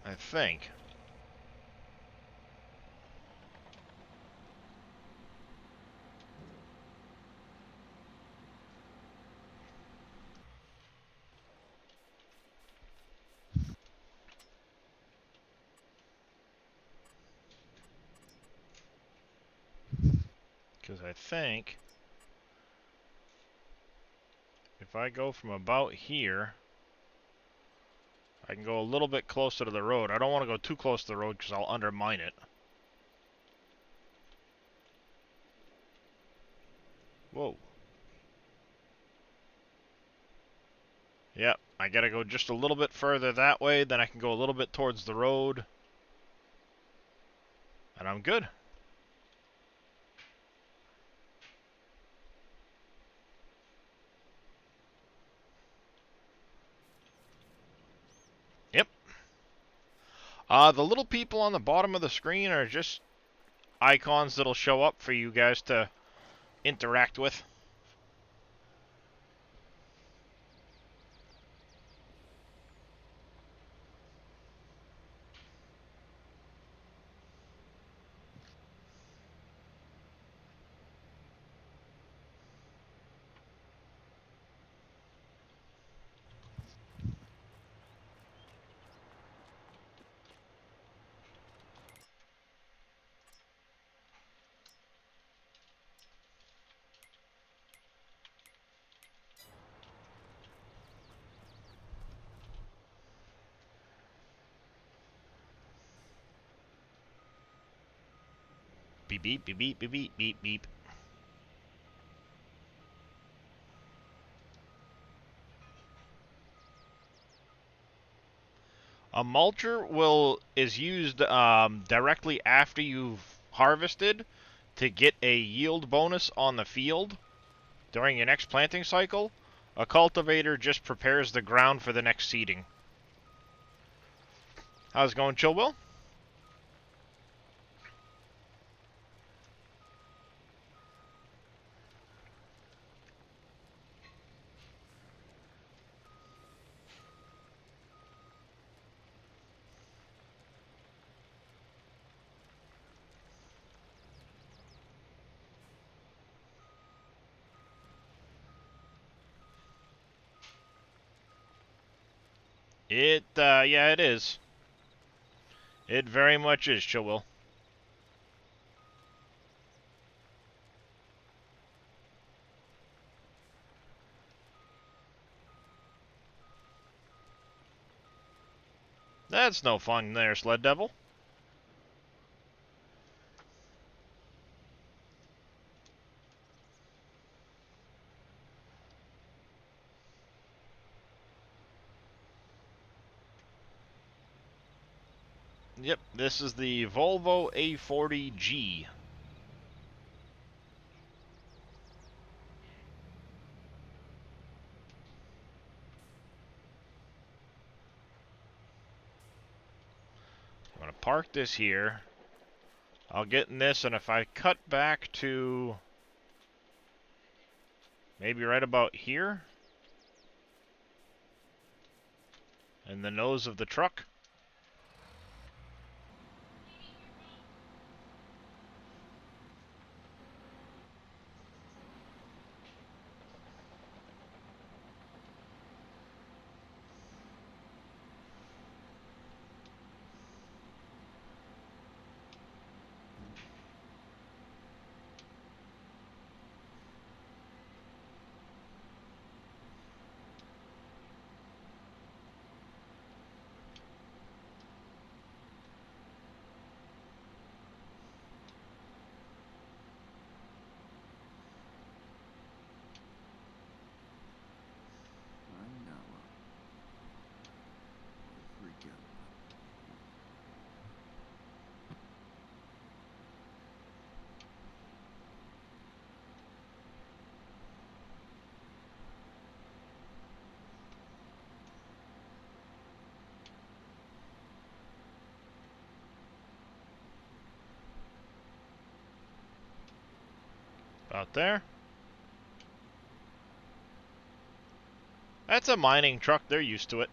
I think. Because I think if I go from about here, I can go a little bit closer to the road. I don't want to go too close to the road because I'll undermine it. Whoa. Yep, I gotta go just a little bit further that way, then I can go a little bit towards the road. And I'm good. Yep. The little people on the bottom of the screen are just icons that'll show up for you guys to interact with. Beep, beep, beep, beep, beep, beep, beep, beep. A mulcher is used directly after you've harvested to get a yield bonus on the field during your next planting cycle. A cultivator just prepares the ground for the next seeding. How's it going, Chillwell? Yeah, it is. It very much is, Chillwell. That's no fun there, Sled Devil. Yep, this is the Volvo A40G. I'm going to park this here. I'll get in this, and if I cut back to maybe right about here, in the nose of the truck. I know. Freak out. About there. That's a mining truck. They're used to it.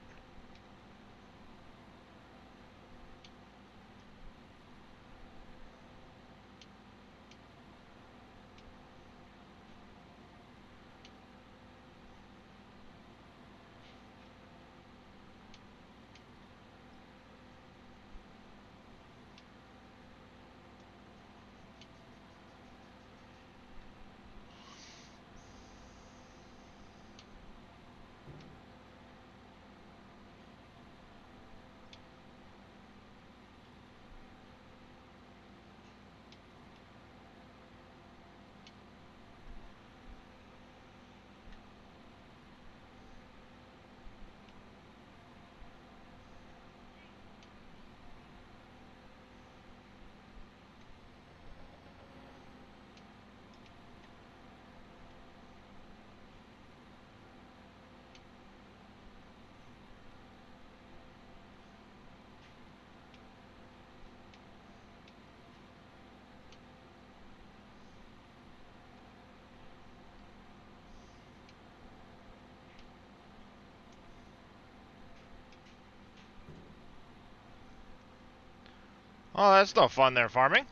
Oh, that's no fun there, farming.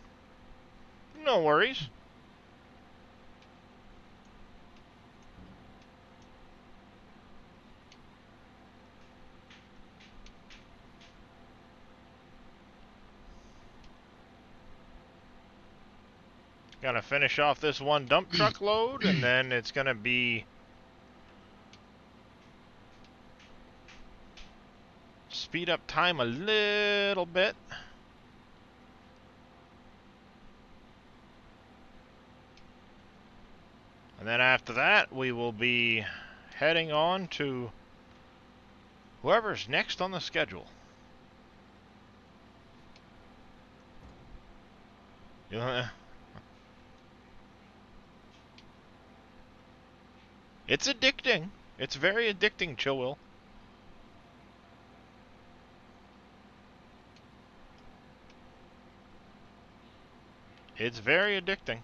No worries. Gonna finish off this one dump truck load, and then it's gonna be speed up time a little bit. And then after that, we will be heading on to whoever's next on the schedule. It's addicting. It's very addicting, Chillwill. It's very addicting.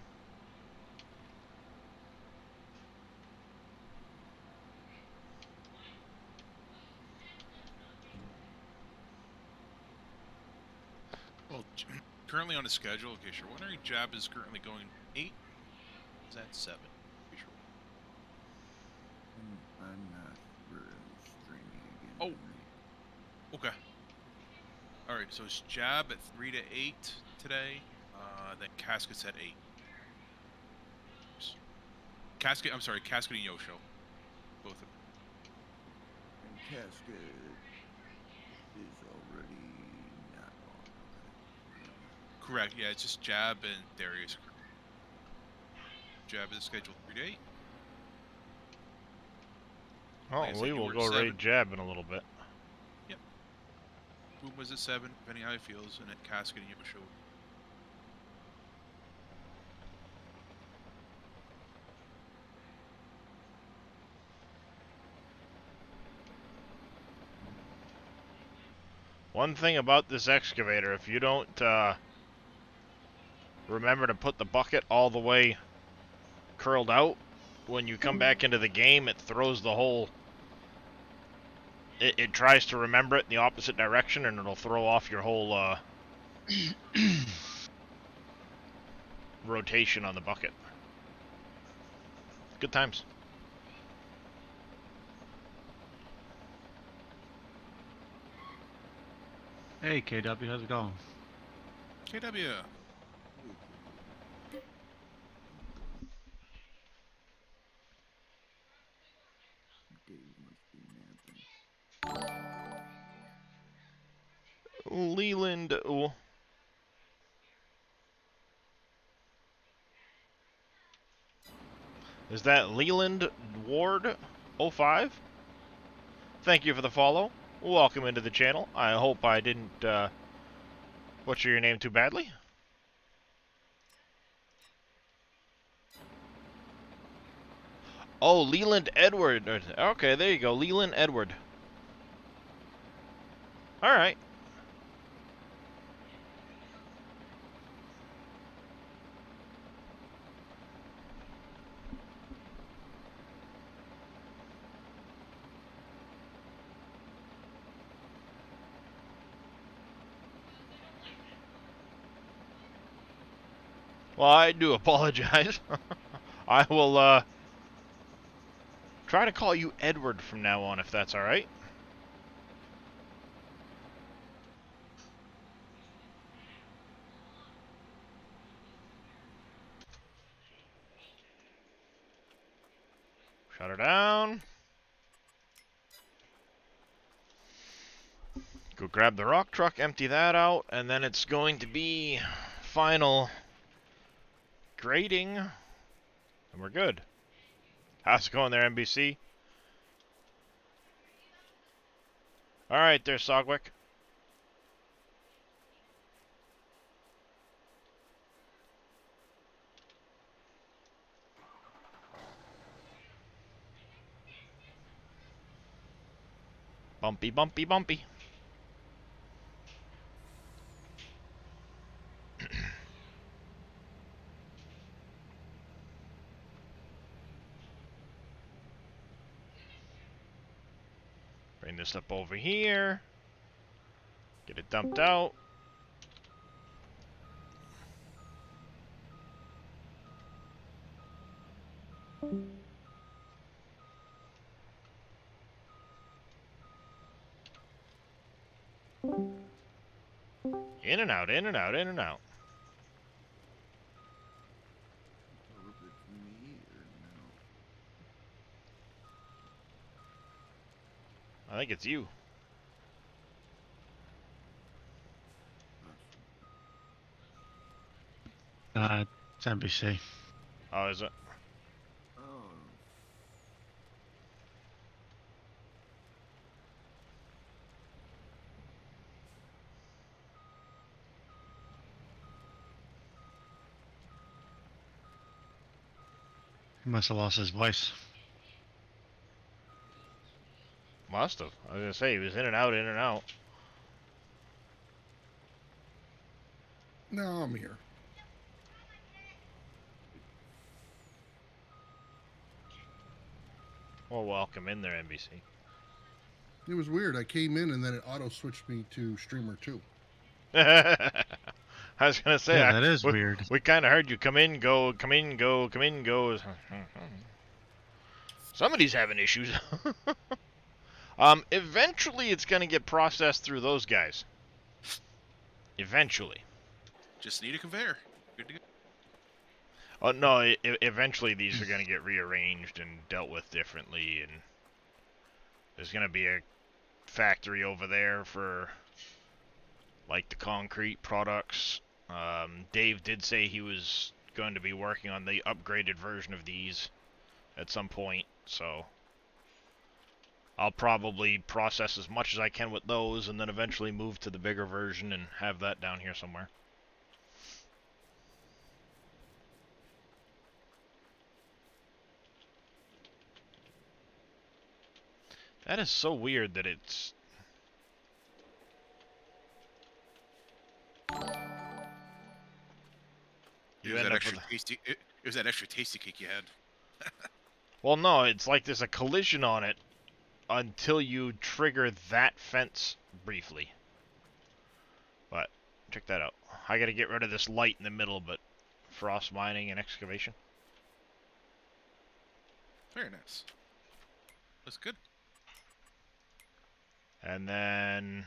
Well, currently on the schedule, in case you're wondering, Jab is currently going 8. Is that 7? Pretty sure. I'm not really streaming again. Oh. tonight. Okay. Alright, so it's Jab at 3 to 8 today. Then Casket's at 8. Casket and Yosho. Both of them. And Casket is already not on. Okay. Correct, yeah, it's just Jab and Darius. Jab is scheduled 3 to 8. Oh, Like I said, we you will were at go 7. raid Jab in a little bit. Boom was at 7, depending how he feels, and then Casket and Yosho. One thing about this excavator, if you don't remember to put the bucket all the way curled out, when you come back into the game, it throws the whole... It tries to remember it in the opposite direction, and it'll throw off your whole rotation on the bucket. Good times. Hey, KW, how's it going? KW. Dave must be napping. Leland... Oh. Is that Leland Ward 05? Thank you for the follow. Welcome into the channel. I hope I didn't butcher your name too badly. Oh, Leland Edward. Okay, there you go. Leland Edward. Alright. Well, I do apologize. I will try to call you Edward from now on, if that's alright. Shut her down. Go grab the rock truck, empty that out, and then it's going to be final grading, and we're good. How's it going there, NBC? Alright there, Sogwick. Bumpy, bumpy, bumpy. Bring this up over here. Get it dumped out. In and out, in and out, in and out. I hope it's me or no. I think it's you. It's NBC. Oh, is it? Oh. He must have lost his voice. Must have. I was gonna say he was in and out, in and out. No, I'm here. Well, welcome in there, NBC. It was weird. I came in and then it auto switched me to streamer 2. I was gonna say, Yeah, that is we, weird. We kind of heard you come in, go, come in, go, come in, go. Somebody's having issues. Eventually it's gonna get processed through those guys. Eventually. Just need a conveyor. Good to go. Oh no! Eventually these are gonna get rearranged and dealt with differently, and there's gonna be a factory over there for like the concrete products. Dave did say he was going to be working on the upgraded version of these at some point, so I'll probably process as much as I can with those and then eventually move to the bigger version and have that down here somewhere. That is so weird that it's... It was that extra tasty. It was that extra tasty cake you had. Well, no, it's like there's a collision on it until you trigger that fence briefly. But check that out. I gotta get rid of this light in the middle, but frost mining and excavation. Very nice. That's good. And then...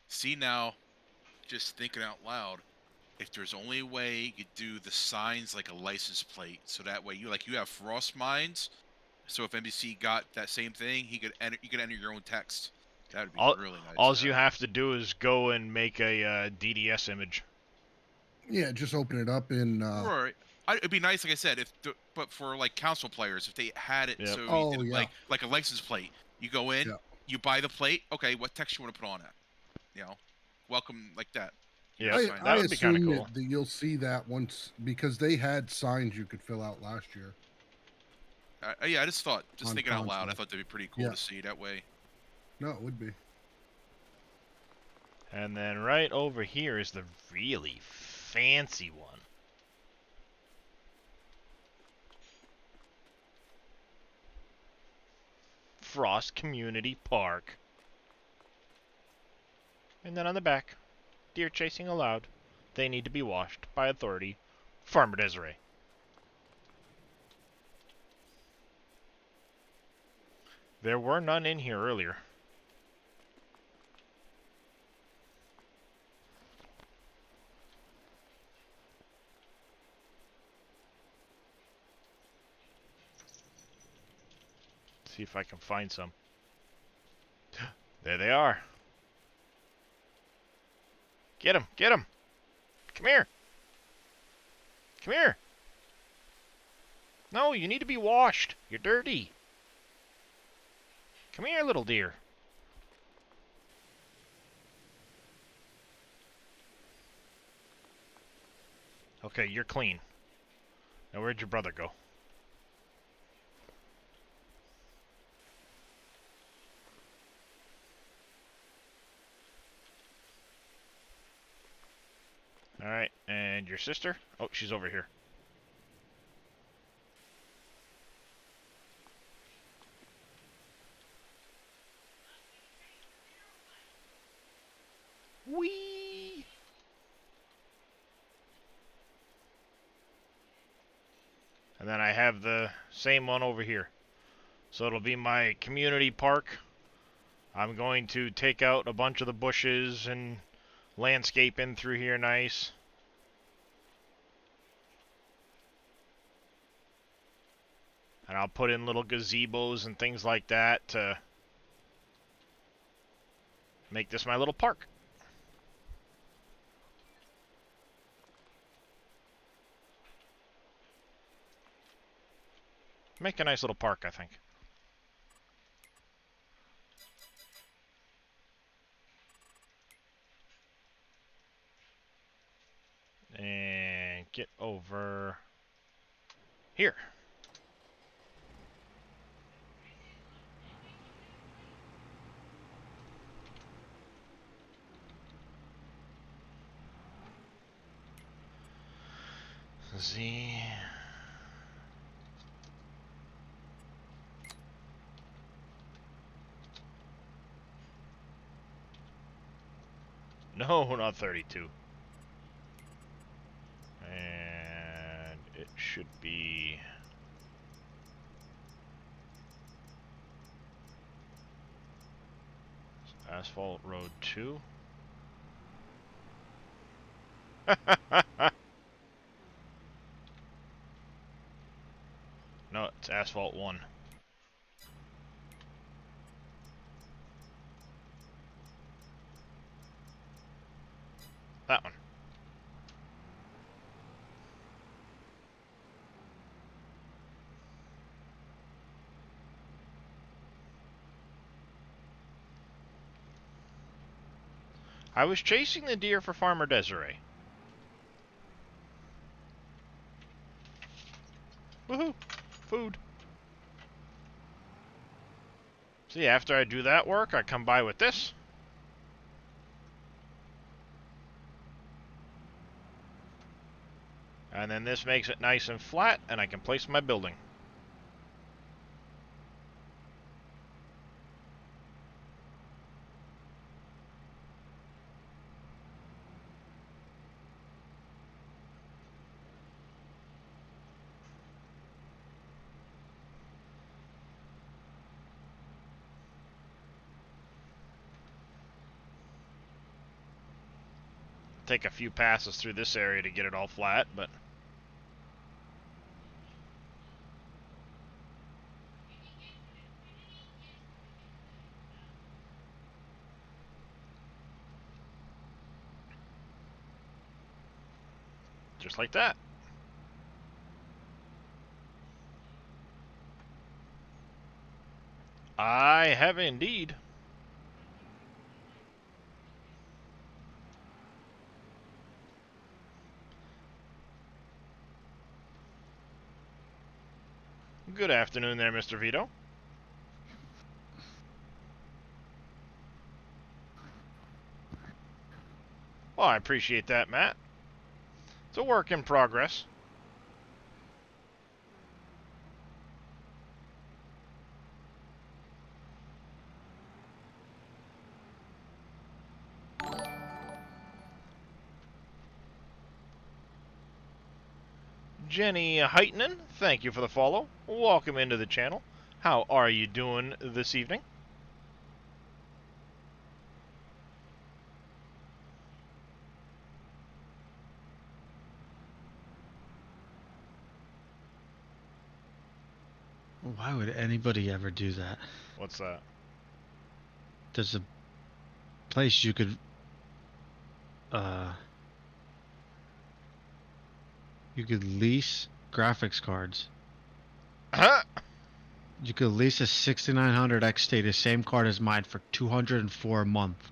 See now, just thinking out loud, if there's only a way you could do the signs like a license plate, so that way you have frost mines. So if NBC got that same thing, you could enter your own text. That would be really nice. All you have to do is go and make a DDS image. Yeah, just open it up in. Right. It'd be nice, like I said, but for like council players, if they had it, Yep. so Oh, you did, yeah. like a license plate. You go in, Yeah. you buy the plate. Okay, what text you want to put on it? You know, welcome like that. Yeah, I, that I would be kind of assume cool. that you'll see that once because they had signs you could fill out last year. Yeah, I just thought, On thinking out loud, I console. thought that'd be pretty cool Yeah. to see that way. No, it would be. And then right over here is the really fancy one. Frost Community Park. And then on the back, deer chasing allowed. They need to be washed by authority. Farmer Desiree. There were none in here earlier. See if I can find some. There they are. Get him! Get him! Come here! Come here! No, you need to be washed. You're dirty. Come here, little deer. Okay, you're clean. Now where'd your brother go? Alright, and your sister? Oh, she's over here. Whee! And then I have the same one over here. So it'll be my community park. I'm going to take out a bunch of the bushes and landscape in through here nice. And I'll put in little gazebos and things like that to make this my little park. Make a nice little park, I think. And get over here. Z. No, not 32. And it should be... Asphalt Road 2. No, it's Asphalt 1. That one. I was chasing the deer for Farmer Desiree. Woohoo! Food. See, after I do that work, I come by with this. And then this makes it nice and flat, and I can place my building. Take a few passes through this area to get it all flat, but... just like that. I have indeed. Good afternoon there, Mr. Vito. Well, I appreciate that, Matt. It's a work in progress. Jenny Heitnen, thank you for the follow. Welcome into the channel. How are you doing this evening? Why would anybody ever do that? What's that? There's a place you could lease graphics cards. Huh? You could lease a 6900 XT, the same card as mine, for $204 a month.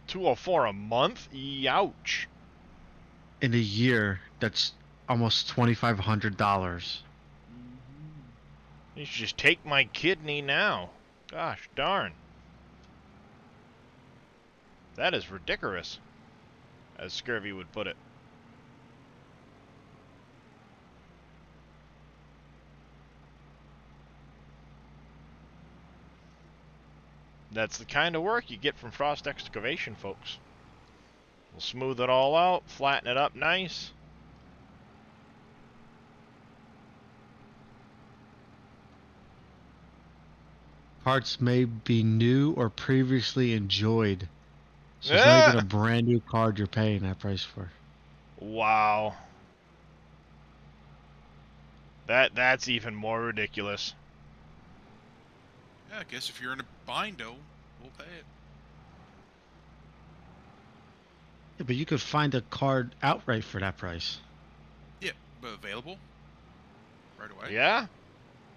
$204 a month? Youch. In a year, that's almost $2,500. You should just take my kidney now. Gosh darn. That is ridiculous, as Scurvy would put it. That's the kind of work you get from Frost Excavation, folks. We'll smooth it all out, flatten it up nice. Parts may be new or previously enjoyed. So it's not even a brand new card you're paying that price for. Wow. That's even more ridiculous. Yeah, I guess if you're in a bindo, we'll pay it. Yeah, but you could find a card outright for that price. Yeah, but available right away. Yeah?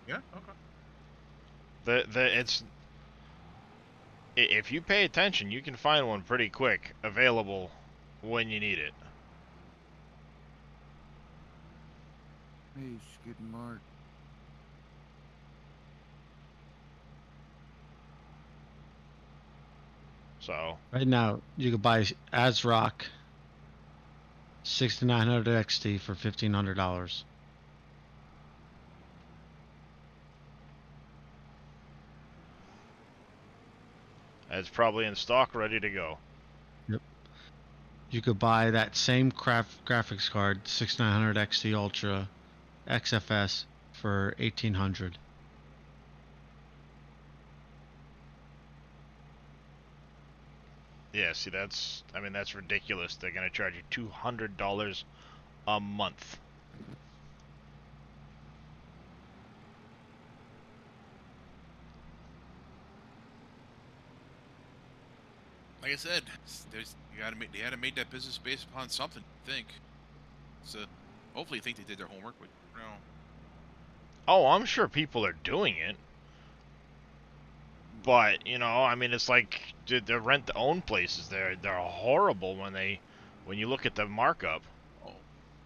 Yeah. Okay. It's, if you pay attention, you can find one pretty quick available when you need it. Hey, Skid Mark. So Right now, you could buy ASRock 6900 XT for $1,500. it's probably in stock, ready to go. You could buy that same graphics card, 6900 XT Ultra XFS for $1,800. Yeah, see, that's ridiculous. They're gonna charge you $200 a month. Like I said, they had to make that business based upon something. I think. So hopefully, I think they did their homework. But you know, Oh, I'm sure people are doing it. But, you know, I mean, it's like the rent-to-own places. They're horrible when you look at the markup. oh,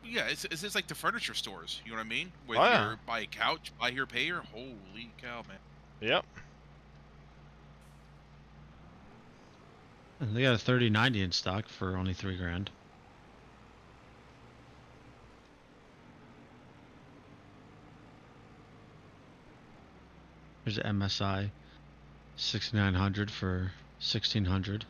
yeah, it's just like the furniture stores. You know what I mean? With Oh, yeah. your buy a couch, buy here, pay here. Holy cow, man! Yep. And they got a 3090 in stock for only $3,000. There's an MSI 6900 for $1,600.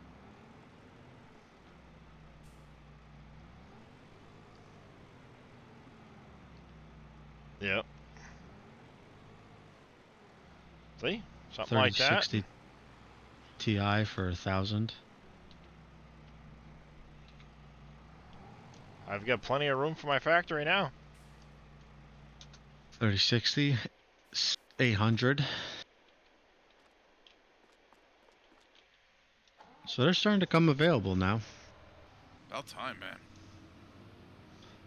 Yep. See? Something like that. 3060 Ti for $1,000. I've got plenty of room for my factory now. 3060 800. So they're starting to come available now. About time, man.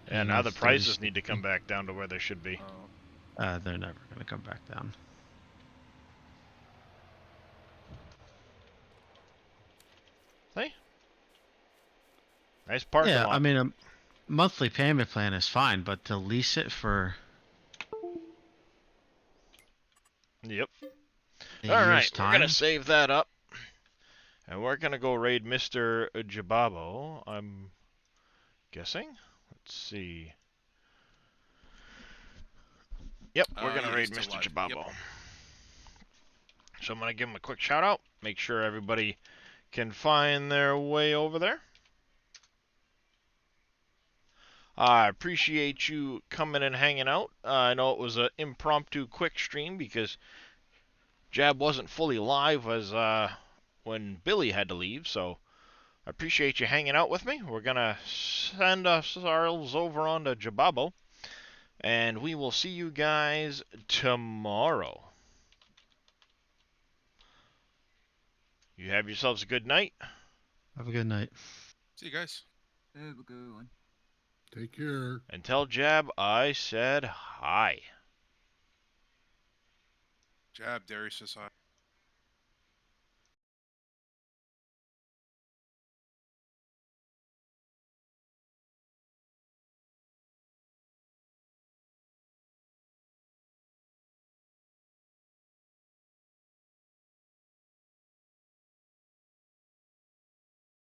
And Yeah, now the prices 3060. need to come back down to where they should be. They're never going to come back down. See? Nice parking Yeah, lot. I mean, a monthly payment plan is fine, but to lease it for Yep. a All year's right, we're time, gonna save that up, and we're gonna go raid Mr. Jababo. I'm guessing. Let's see. Yep, we're gonna Yeah, raid he's still Mr. alive. Jababo. Yep. So I'm gonna give him a quick shout out. Make sure everybody can find their way over there. I appreciate you coming and hanging out. I know it was an impromptu quick stream because Jab wasn't fully live as when Billy had to leave, so I appreciate you hanging out with me. We're gonna send ourselves over on to Jababo, and we will see you guys tomorrow. You have yourselves a good night. have a good night. See you guys. Have a good one. Take care. And tell Jab I said hi. Jab, Darius says hi.